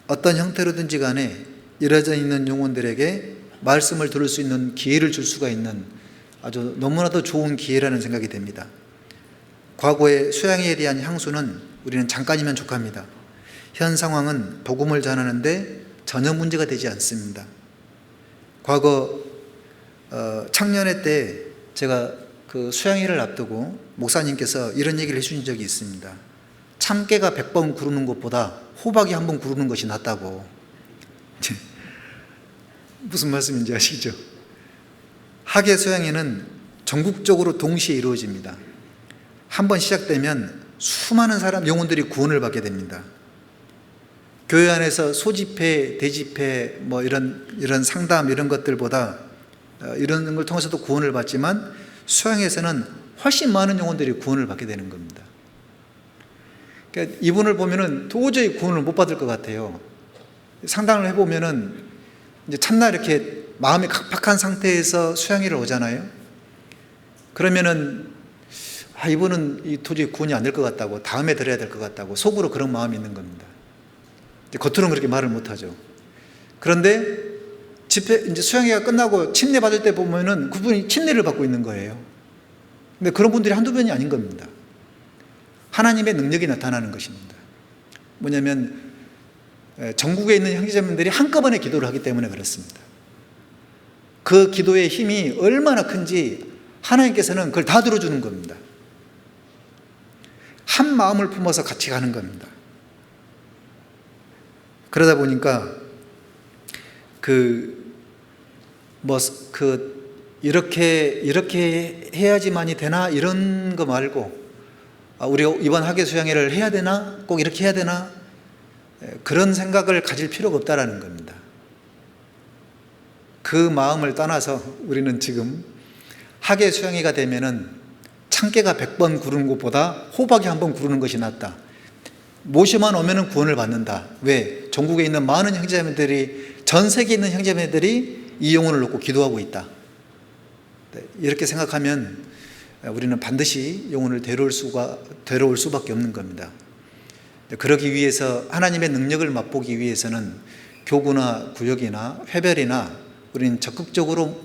어떤 형태로든지 간에 이뤄져 있는 영혼들에게 말씀을 들을 수 있는 기회를 줄 수가 있는 아주 너무나도 좋은 기회라는 생각이 됩니다. 과거의 수양회에 대한 향수는 우리는 잠깐이면 족합니다. 현 상황은 복음을 전하는데 전혀 문제가 되지 않습니다. 과거 창년회 때 제가 그 수양회를 앞두고 목사님께서 이런 얘기를 해주신 적이 있습니다. 참깨가 100번 구르는 것보다 호박이 한 번 구르는 것이 낫다고. 무슨 말씀인지 아시죠? 학예 수양회는 전국적으로 동시에 이루어집니다. 한 번 시작되면 수많은 사람, 영혼들이 구원을 받게 됩니다. 교회 안에서 소집회, 대집회, 뭐 이런 상담 이런 것들보다 이런 걸 통해서도 구원을 받지만 수양회에서는 훨씬 많은 영혼들이 구원을 받게 되는 겁니다. 그러니까 이분을 보면은 도저히 구원을 못 받을 것 같아요. 상담을 해보면은 이제 참나 이렇게 마음이 각박한 상태에서 수양회를 오잖아요. 그러면은 이분은 도저히 구원이 안 될 것 같다고, 다음에 들어야 될 것 같다고 속으로 그런 마음이 있는 겁니다. 겉으로는 그렇게 말을 못하죠. 그런데 집회 이제 수양회가 끝나고 침례 받을 때 보면은 그분이 침례를 받고 있는 거예요. 근데 그런 분들이 한두 번이 아닌 겁니다. 하나님의 능력이 나타나는 것입니다. 뭐냐면 전국에 있는 형제자매들이 한꺼번에 기도를 하기 때문에 그렇습니다. 그 기도의 힘이 얼마나 큰지 하나님께서는 그걸 다 들어주는 겁니다. 한 마음을 품어서 같이 가는 겁니다. 그러다 보니까 이렇게 해야지만이 되나 이런 거 말고 우리 이번 학예 수양회를 해야 되나? 꼭 이렇게 해야 되나? 그런 생각을 가질 필요가 없다라는 겁니다. 그 마음을 떠나서 우리는 지금 학예 수양회가 되면은 참깨가 100번 구르는 것보다 호박이 한 번 구르는 것이 낫다. 모시만 오면은 구원을 받는다. 왜? 전국에 있는 많은 형제자매들이, 전 세계에 있는 형제자매들이 이 영혼을 놓고 기도하고 있다. 이렇게 생각하면 우리는 반드시 영혼을 데려올 수밖에 없는 겁니다. 그러기 위해서 하나님의 능력을 맛보기 위해서는 교구나 구역이나 회별이나 우리는 적극적으로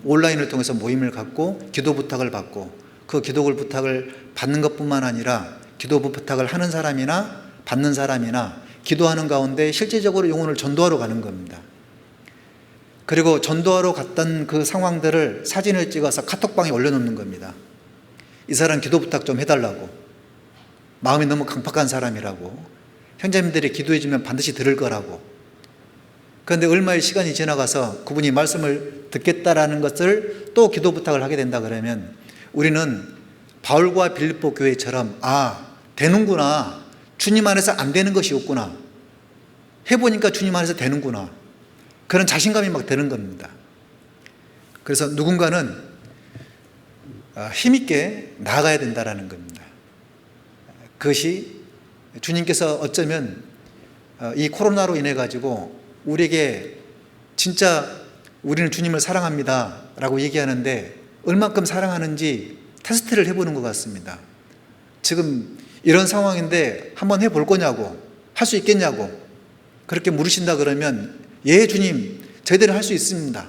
온라인을 통해서 모임을 갖고 기도 부탁을 받고 그 기도 부탁을 받는 것뿐만 아니라 기도 부탁을 하는 사람이나 받는 사람이나 기도하는 가운데 실제적으로 영혼을 전도하러 가는 겁니다. 그리고 전도하러 갔던 그 상황들을 사진을 찍어서 카톡방에 올려놓는 겁니다. 이 사람 기도 부탁 좀 해달라고, 마음이 너무 강팍한 사람이라고, 형제님들이 기도해주면 반드시 들을 거라고. 그런데 얼마의 시간이 지나가서 그분이 말씀을 듣겠다라는 것을 또 기도 부탁을 하게 된다 그러면 우리는 바울과 빌립보 교회처럼 되는구나, 주님 안에서 안 되는 것이 없구나, 해보니까 주님 안에서 되는구나, 그런 자신감이 막 드는 겁니다. 그래서 누군가는 힘있게 나아가야 된다라는 겁니다. 그것이 주님께서 어쩌면 이 코로나로 인해 가지고 우리에게 진짜 우리는 주님을 사랑합니다 라고 얘기하는데 얼만큼 사랑하는지 테스트를 해보는 것 같습니다. 지금 이런 상황인데 한번 해볼 거냐고, 할 수 있겠냐고 그렇게 물으신다 그러면 예 주님, 저희들은 할 수 있습니다.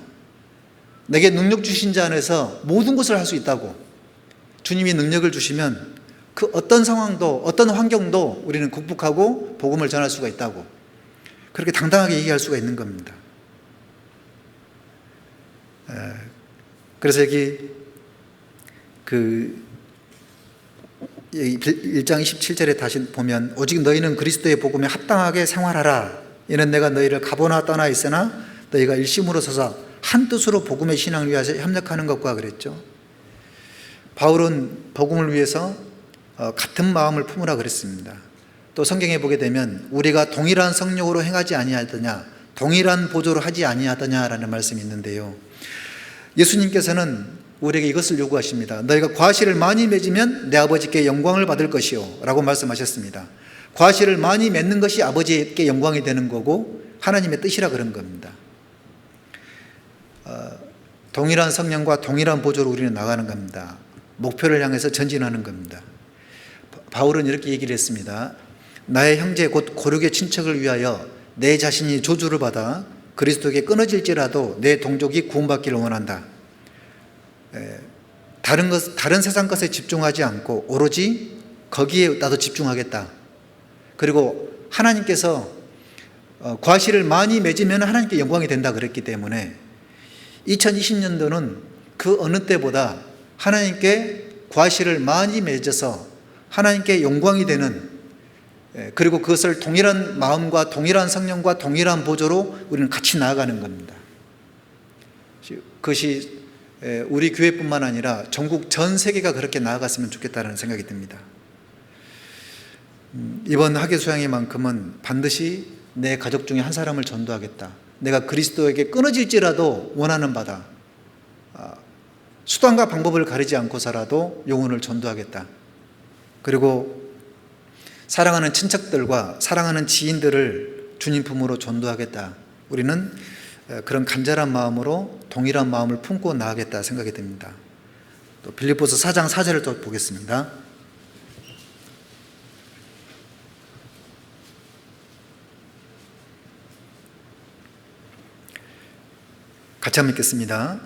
내게 능력 주신 자 안에서 모든 것을 할 수 있다고. 주님이 능력을 주시면 그 어떤 상황도 어떤 환경도 우리는 극복하고 복음을 전할 수가 있다고, 그렇게 당당하게 얘기할 수가 있는 겁니다. 그래서 여기 1장 27절에 다시 보면 오직 너희는 그리스도의 복음에 합당하게 생활하라. 이는 내가 너희를 가보나 떠나 있으나 너희가 일심으로 서서 한 뜻으로 복음의 신앙을 위하여 협력하는 것과 그랬죠. 바울은 복음을 위해서 같은 마음을 품으라 그랬습니다. 또 성경에 보게 되면 우리가 동일한 성령으로 행하지 아니하더냐, 동일한 보조로 하지 아니하더냐라는 말씀이 있는데요. 예수님께서는 우리에게 이것을 요구하십니다. 너희가 과실을 많이 맺으면 내 아버지께 영광을 받을 것이요 라고 말씀하셨습니다. 과실을 많이 맺는 것이 아버지께 영광이 되는 거고 하나님의 뜻이라 그런 겁니다. 동일한 성령과 동일한 보조로 우리는 나가는 겁니다. 목표를 향해서 전진하는 겁니다. 바울은 이렇게 얘기를 했습니다. 나의 형제 곧 고륙의 친척을 위하여 내 자신이 저주를 받아 그리스도에게 끊어질지라도 내 동족이 구원받기를 원한다. 다른 세상 것에 집중하지 않고 오로지 거기에 나도 집중하겠다. 그리고 하나님께서 과실을 많이 맺으면 하나님께 영광이 된다 그랬기 때문에 2020년도는 그 어느 때보다 하나님께 과실을 많이 맺어서 하나님께 영광이 되는, 그리고 그것을 동일한 마음과 동일한 성령과 동일한 보조로 우리는 같이 나아가는 겁니다. 그것이 우리 교회뿐만 아니라 전국 전 세계가 그렇게 나아갔으면 좋겠다는 생각이 듭니다. 이번 학예 수양회만큼은 반드시 내 가족 중에 한 사람을 전도하겠다. 내가 그리스도에게 끊어질지라도 원하는 바다. 수단과 방법을 가리지 않고서라도 영혼을 전도하겠다. 그리고 사랑하는 친척들과 사랑하는 지인들을 주님 품으로 전도하겠다. 우리는 그런 간절한 마음으로 동일한 마음을 품고 나아가겠다 생각이 듭니다. 또 빌립보서 4장 4절을 또 보겠습니다. 같이 한번 읽겠습니다.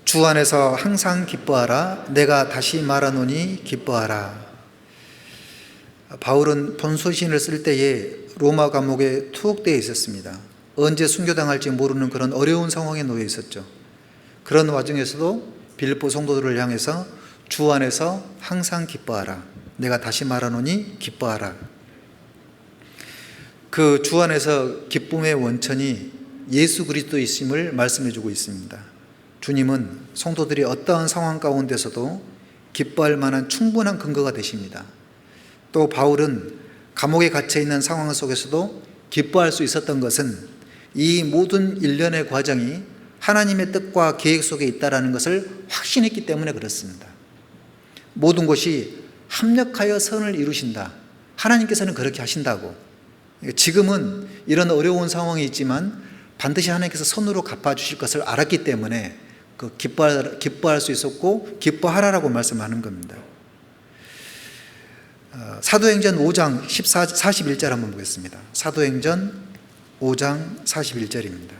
주 안에서 항상 기뻐하라. 내가 다시 말하노니 기뻐하라. 바울은 본소신을 쓸 때에 로마 감옥에 투옥되어 있었습니다. 언제 순교당할지 모르는 그런 어려운 상황에 놓여 있었죠. 그런 와중에서도 빌립보 성도들을 향해서 주 안에서 항상 기뻐하라. 내가 다시 말하노니 기뻐하라. 그 주 안에서 기쁨의 원천이 예수 그리스도이심을 말씀해 주고 있습니다. 주님은 성도들이 어떠한 상황 가운데서도 기뻐할 만한 충분한 근거가 되십니다. 또 바울은 감옥에 갇혀 있는 상황 속에서도 기뻐할 수 있었던 것은 이 모든 일련의 과정이 하나님의 뜻과 계획 속에 있다는 것을 확신했기 때문에 그렇습니다. 모든 것이 합력하여 선을 이루신다. 하나님께서는 그렇게 하신다고. 지금은 이런 어려운 상황이 있지만 반드시 하나님께서 선으로 갚아주실 것을 알았기 때문에 기뻐할 수 있었고 기뻐하라라고 말씀하는 겁니다. 사도행전 5장 41절 한번 보겠습니다. 사도행전 5장 41절입니다.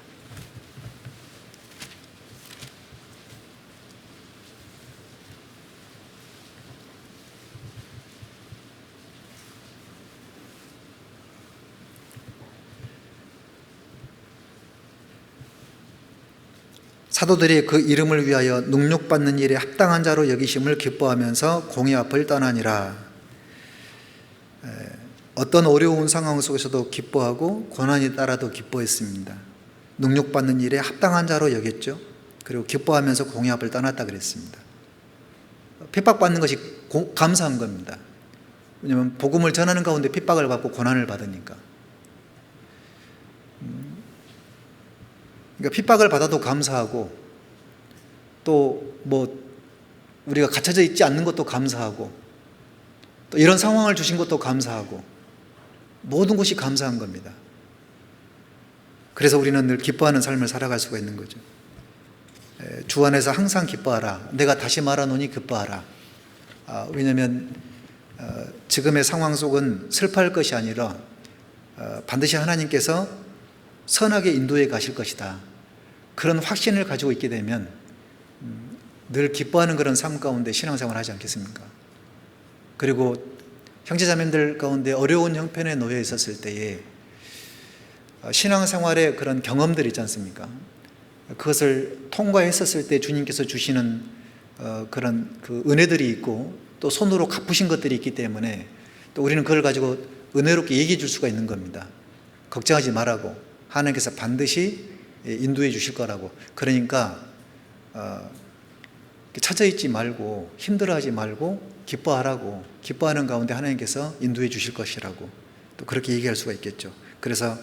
사도들이 그 이름을 위하여 능욕받는 일에 합당한 자로 여기심을 기뻐하면서 공의 앞을 떠나니라. 어떤 어려운 상황 속에서도 기뻐하고 고난이 따라도 기뻐했습니다. 능욕받는 일에 합당한 자로 여겼죠. 그리고 기뻐하면서 공의 앞을 떠났다 그랬습니다. 핍박받는 것이 감사한 겁니다. 왜냐하면 복음을 전하는 가운데 핍박을 받고 고난을 받으니까. 그러니까 핍박을 받아도 감사하고, 또 우리가 갇혀져 있지 않는 것도 감사하고, 또 이런 상황을 주신 것도 감사하고, 모든 것이 감사한 겁니다. 그래서 우리는 늘 기뻐하는 삶을 살아갈 수가 있는 거죠. 주 안에서 항상 기뻐하라. 내가 다시 말하노니 기뻐하라. 왜냐하면 지금의 상황 속은 슬퍼할 것이 아니라 반드시 하나님께서 선하게 인도해 가실 것이다. 그런 확신을 가지고 있게 되면 늘 기뻐하는 그런 삶 가운데 신앙생활을 하지 않겠습니까? 그리고 형제자매들 가운데 어려운 형편에 놓여 있었을 때에 신앙생활의 그런 경험들 있지 않습니까? 그것을 통과했었을 때 주님께서 주시는 그런 그 은혜들이 있고, 또 손으로 갚으신 것들이 있기 때문에 또 우리는 그걸 가지고 은혜롭게 얘기해 줄 수가 있는 겁니다. 걱정하지 말라고, 하나님께서 반드시 인도해 주실 거라고. 그러니까 처져있지 말고 힘들어하지 말고 기뻐하라고, 기뻐하는 가운데 하나님께서 인도해 주실 것이라고 또 그렇게 얘기할 수가 있겠죠. 그래서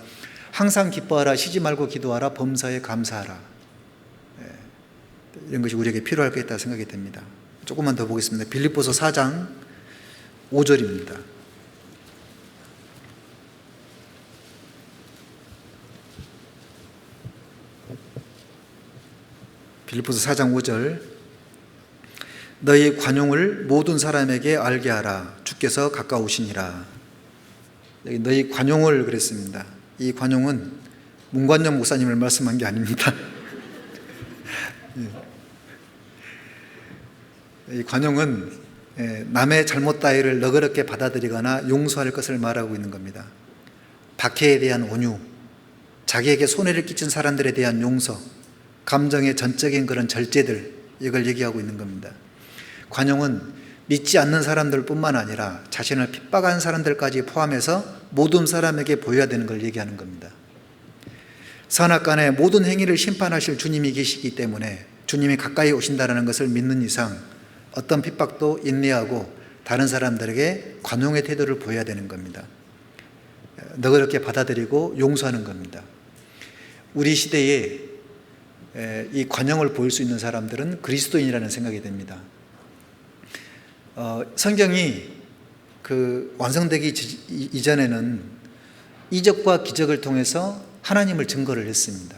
항상 기뻐하라, 쉬지 말고 기도하라, 범사에 감사하라. 이런 것이 우리에게 필요할 것 같다 생각이 됩니다. 조금만 더 보겠습니다. 빌립보서 4장 5절입니다. 빌립보서 4장 5절. 너희 관용을 모든 사람에게 알게 하라. 주께서 가까우시니라. 여기 너희 관용을 그랬습니다. 이 관용은 문관용 목사님을 말씀한 게 아닙니다. 이 관용은 남의 잘못 따위를 너그럽게 받아들이거나 용서할 것을 말하고 있는 겁니다. 박해에 대한 온유, 자기에게 손해를 끼친 사람들에 대한 용서, 감정의 전적인 그런 절제들, 이걸 얘기하고 있는 겁니다. 관용은 믿지 않는 사람들뿐만 아니라 자신을 핍박한 사람들까지 포함해서 모든 사람에게 보여야 되는 걸 얘기하는 겁니다. 선악간의 모든 행위를 심판하실 주님이 계시기 때문에 주님이 가까이 오신다는 것을 믿는 이상 어떤 핍박도 인내하고 다른 사람들에게 관용의 태도를 보여야 되는 겁니다. 너그럽게 받아들이고 용서하는 겁니다. 우리 시대에 이 관용을 보일 수 있는 사람들은 그리스도인이라는 생각이 듭니다. 성경이 완성되기 이전에는 이적과 기적을 통해서 하나님을 증거를 했습니다.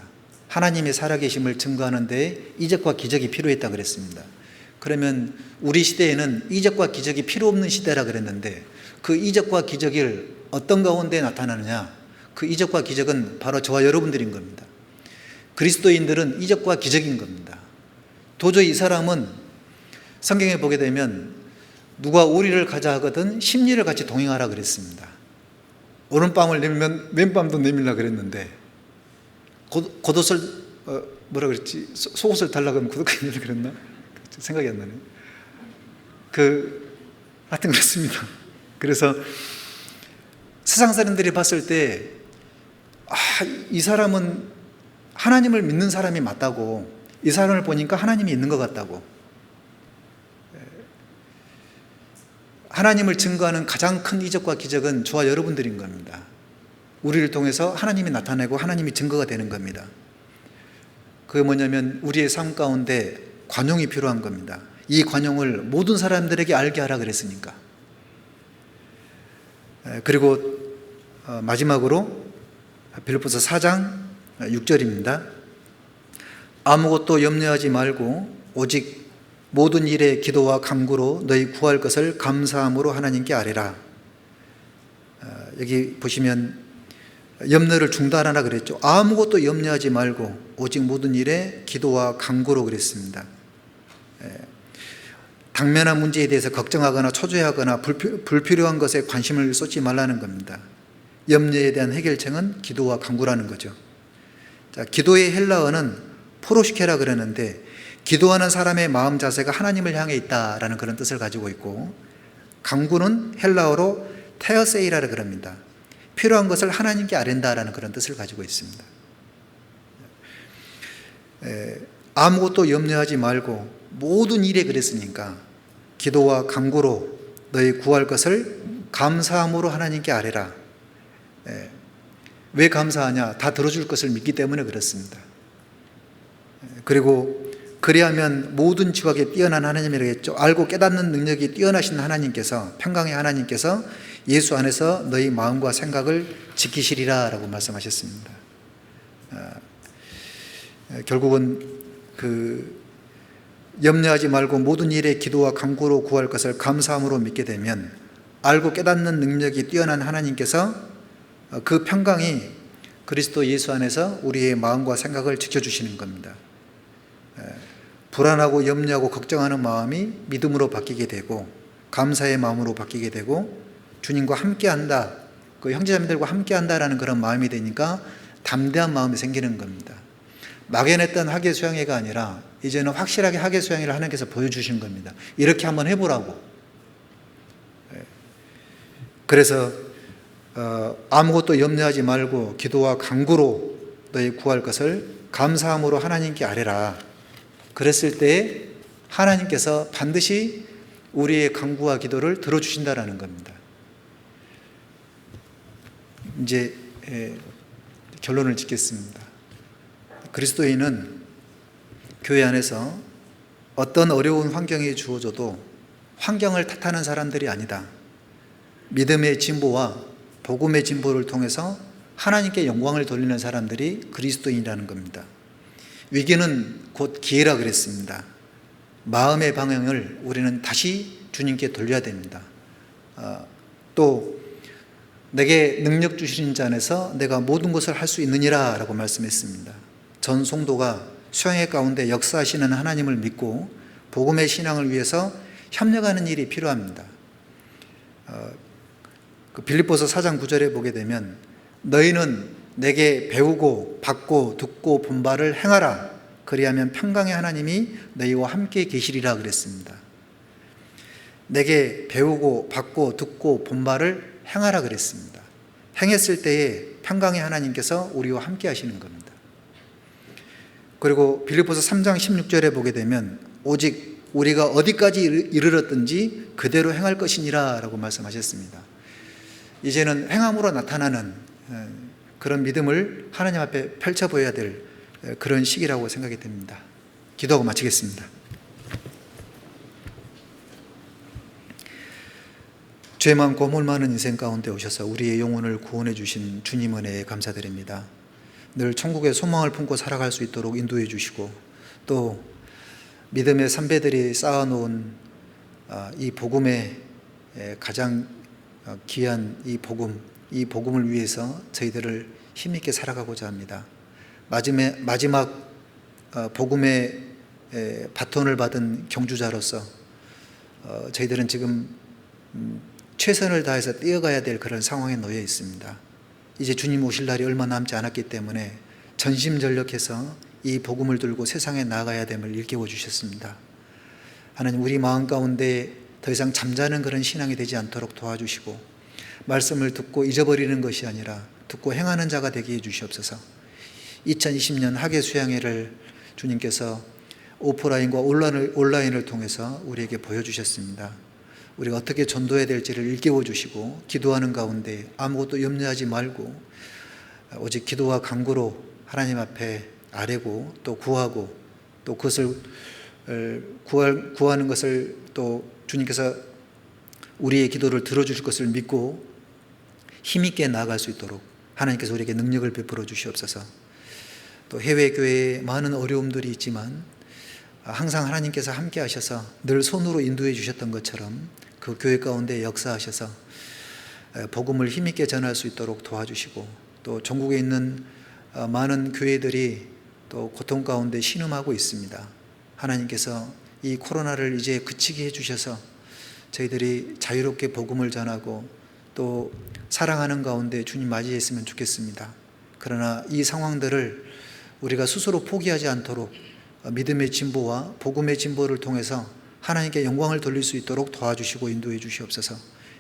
하나님의 살아계심을 증거하는 데 이적과 기적이 필요했다 그랬습니다. 그러면 우리 시대에는 이적과 기적이 필요 없는 시대라 그랬는데 그 이적과 기적이 어떤 가운데 나타나느냐? 그 이적과 기적은 바로 저와 여러분들인 겁니다. 그리스도인들은 이적과 기적인 겁니다. 도저히 이 사람은 성경에 보게 되면 누가 우리를 가자 하거든 심리를 같이 동행하라 그랬습니다. 오른밤을 내밀면 왼밤도 내밀라 그랬는데 겉옷을 뭐라 그랬지? 속옷을 달라고 하면 구두까지 그랬나? 생각이 안 나네. 하여튼 그렇습니다. 그래서 세상 사람들이 봤을 때 이 사람은 하나님을 믿는 사람이 맞다고, 이 사람을 보니까 하나님이 있는 것 같다고, 하나님을 증거하는 가장 큰 이적과 기적은 저와 여러분들인 겁니다. 우리를 통해서 하나님이 나타내고 하나님이 증거가 되는 겁니다. 그게 뭐냐면 우리의 삶 가운데 관용이 필요한 겁니다. 이 관용을 모든 사람들에게 알게 하라 그랬으니까. 그리고 마지막으로 빌립보서 4장 6절입니다. 아무것도 염려하지 말고 오직 모든 일에 기도와 간구로 너희 구할 것을 감사함으로 하나님께 아뢰라. 여기 보시면 염려를 중단하라 그랬죠. 아무것도 염려하지 말고 오직 모든 일에 기도와 간구로 그랬습니다. 당면한 문제에 대해서 걱정하거나 초조해하거나 불필요한 것에 관심을 쏟지 말라는 겁니다. 염려에 대한 해결책은 기도와 간구라는 거죠. 자, 기도의 헬라어는 포로시케라 그러는데 기도하는 사람의 마음 자세가 하나님을 향해 있다라는 그런 뜻을 가지고 있고, 간구는 헬라어로 테어세이라를 그럽니다. 필요한 것을 하나님께 아랜다라는 그런 뜻을 가지고 있습니다. 아무것도 염려하지 말고 모든 일에 그랬으니까 기도와 간구로 너희 구할 것을 감사함으로 하나님께 아뢰라. 왜 감사하냐? 다 들어줄 것을 믿기 때문에 그렇습니다. 그리고 그리하면 모든 지각에 뛰어난 하나님이라겠죠. 알고 깨닫는 능력이 뛰어나신 하나님께서, 평강의 하나님께서 예수 안에서 너희 마음과 생각을 지키시리라 라고 말씀하셨습니다. 결국은 염려하지 말고 모든 일에 기도와 간구로 구할 것을 감사함으로 믿게 되면 알고 깨닫는 능력이 뛰어난 하나님께서 그 평강이 그리스도 예수 안에서 우리의 마음과 생각을 지켜주시는 겁니다. 불안하고 염려하고 걱정하는 마음이 믿음으로 바뀌게 되고 감사의 마음으로 바뀌게 되고 주님과 함께한다, 그 형제자매들과 함께한다라는 그런 마음이 되니까 담대한 마음이 생기는 겁니다. 막연했던 학예수양회가 아니라 이제는 확실하게 학예수양회를 하나님께서 보여주신 겁니다. 이렇게 한번 해보라고. 그래서 아무것도 염려하지 말고 기도와 간구로 너희 구할 것을 감사함으로 하나님께 아뢰라. 그랬을 때 하나님께서 반드시 우리의 간구와 기도를 들어주신다라는 겁니다. 이제 결론을 짓겠습니다. 그리스도인은 교회 안에서 어떤 어려운 환경이 주어져도 환경을 탓하는 사람들이 아니다. 믿음의 진보와 복음의 진보를 통해서 하나님께 영광을 돌리는 사람들이 그리스도인이라는 겁니다. 위기는 곧 기회라 그랬습니다. 마음의 방향을 우리는 다시 주님께 돌려야 됩니다. 또 내게 능력 주시는 자 안에서 내가 모든 것을 할 수 있느니라 라고 말씀했습니다. 전 성도가 수양회 가운데 역사하시는 하나님을 믿고 복음의 신앙을 위해서 협력하는 일이 필요합니다. 빌립보서 4장 9절에 보게 되면 너희는 내게 배우고 받고 듣고 본 바를 행하라. 그리하면 평강의 하나님이 너희와 함께 계시리라 그랬습니다. 내게 배우고 받고 듣고 본 바를 행하라 그랬습니다. 행했을 때에 평강의 하나님께서 우리와 함께 하시는 겁니다. 그리고 빌립보서 3장 16절에 보게 되면 오직 우리가 어디까지 이르렀든지 그대로 행할 것이니라 라고 말씀하셨습니다. 이제는 행함으로 나타나는 그런 믿음을 하나님 앞에 펼쳐 보여야 될 그런 시기라고 생각이 됩니다. 기도하고 마치겠습니다. 죄 많고 물 많은 인생 가운데 오셔서 우리의 영혼을 구원해 주신 주님 은혜에 감사드립니다. 늘 천국의 소망을 품고 살아갈 수 있도록 인도해 주시고 또 믿음의 선배들이 쌓아놓은 이 복음의 가장 귀한 이 복음을 위해서 저희들을 힘있게 살아가고자 합니다. 마지막 복음의 바톤을 받은 경주자로서 저희들은 지금 최선을 다해서 뛰어가야 될 그런 상황에 놓여 있습니다. 이제 주님 오실 날이 얼마 남지 않았기 때문에 전심전력해서 이 복음을 들고 세상에 나가야 됨을 일깨워 주셨습니다. 하나님, 우리 마음 가운데 더 이상 잠자는 그런 신앙이 되지 않도록 도와주시고 말씀을 듣고 잊어버리는 것이 아니라 듣고 행하는 자가 되게 해주시옵소서. 2020년 학예 수양회를 주님께서 오프라인과 온라인을 통해서 우리에게 보여주셨습니다. 우리가 어떻게 전도해야 될지를 일깨워 주시고 기도하는 가운데 아무것도 염려하지 말고 오직 기도와 간구로 하나님 앞에 아뢰고 또 구하고 또 그것을 구하는 것을 또 주님께서 우리의 기도를 들어주실 것을 믿고 힘있게 나아갈 수 있도록 하나님께서 우리에게 능력을 베풀어 주시옵소서. 또 해외 교회에 많은 어려움들이 있지만 항상 하나님께서 함께 하셔서 늘 손으로 인도해 주셨던 것처럼 그 교회 가운데 역사하셔서 복음을 힘있게 전할 수 있도록 도와주시고 또 전국에 있는 많은 교회들이 또 고통 가운데 신음하고 있습니다. 하나님께서 이 코로나를 이제 그치게 해주셔서 저희들이 자유롭게 복음을 전하고 또 사랑하는 가운데 주님 맞이했으면 좋겠습니다. 그러나 이 상황들을 우리가 스스로 포기하지 않도록 믿음의 진보와 복음의 진보를 통해서 하나님께 영광을 돌릴 수 있도록 도와주시고 인도해 주시옵소서.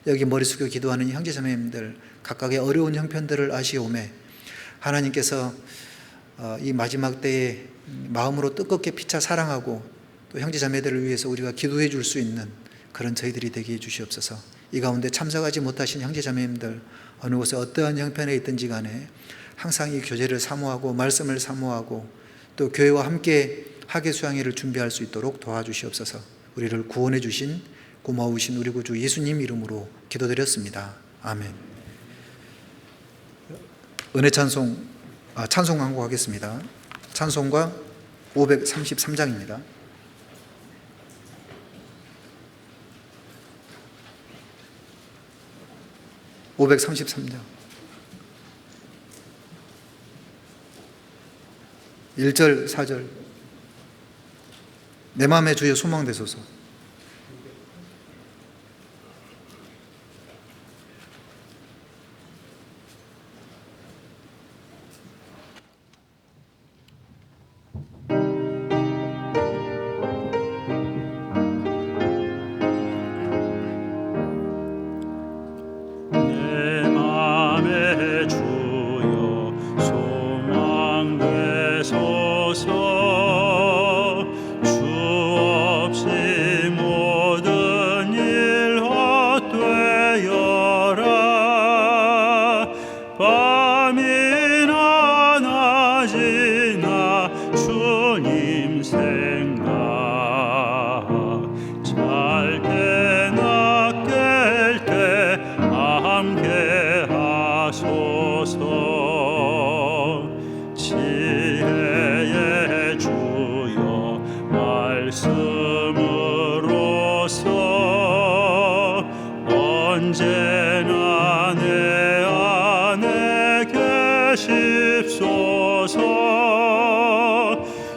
여기 머리 숙여 기도하는 형제자매님들 각각의 어려운 형편들을 아시오매 하나님께서 이 마지막 때에 마음으로 뜨겁게 피차 사랑하고 또 형제자매들을 위해서 우리가 기도해 줄 수 있는 그런 저희들이 되게 해 주시옵소서. 이 가운데 참석하지 못하신 형제자매님들 어느 곳에 어떠한 형편에 있든지 간에 항상 이 교제를 사모하고 말씀을 사모하고 또 교회와 함께 학예 수양회를 준비할 수 있도록 도와주시옵소서. 우리를 구원해 주신 고마우신 우리 구주 예수님 이름으로 기도드렸습니다. 아멘. 은혜 찬송 강구하겠습니다. 찬송가 533장입니다. 533장 1절 4절 내 마음에 주여 소망되소서. 내 마음에 주여 소망되소서. 주 없이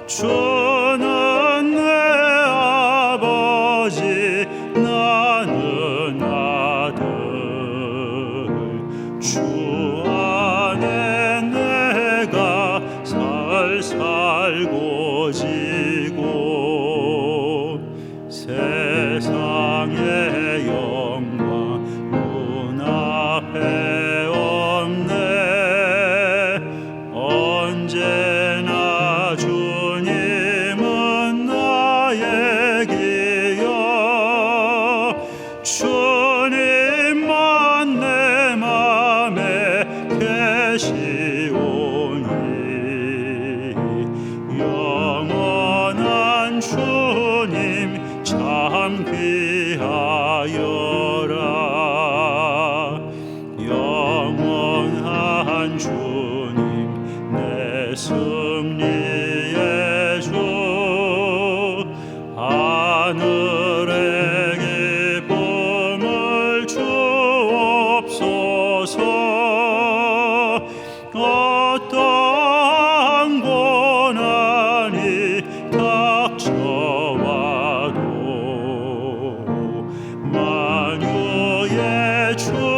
주는 내 아버지 나는 아들 주 안에 내가 살고 지고 세상의 영광 눈앞에 없네 언제나 주님은 나의 기여 주님만 내 맘에 계시오니 영원한 주님 참 귀하여라 영원한 주님 내 승리의 주 하늘의 기쁨을 주옵소서 어떠한 고난이 닥쳐와도 만유의 주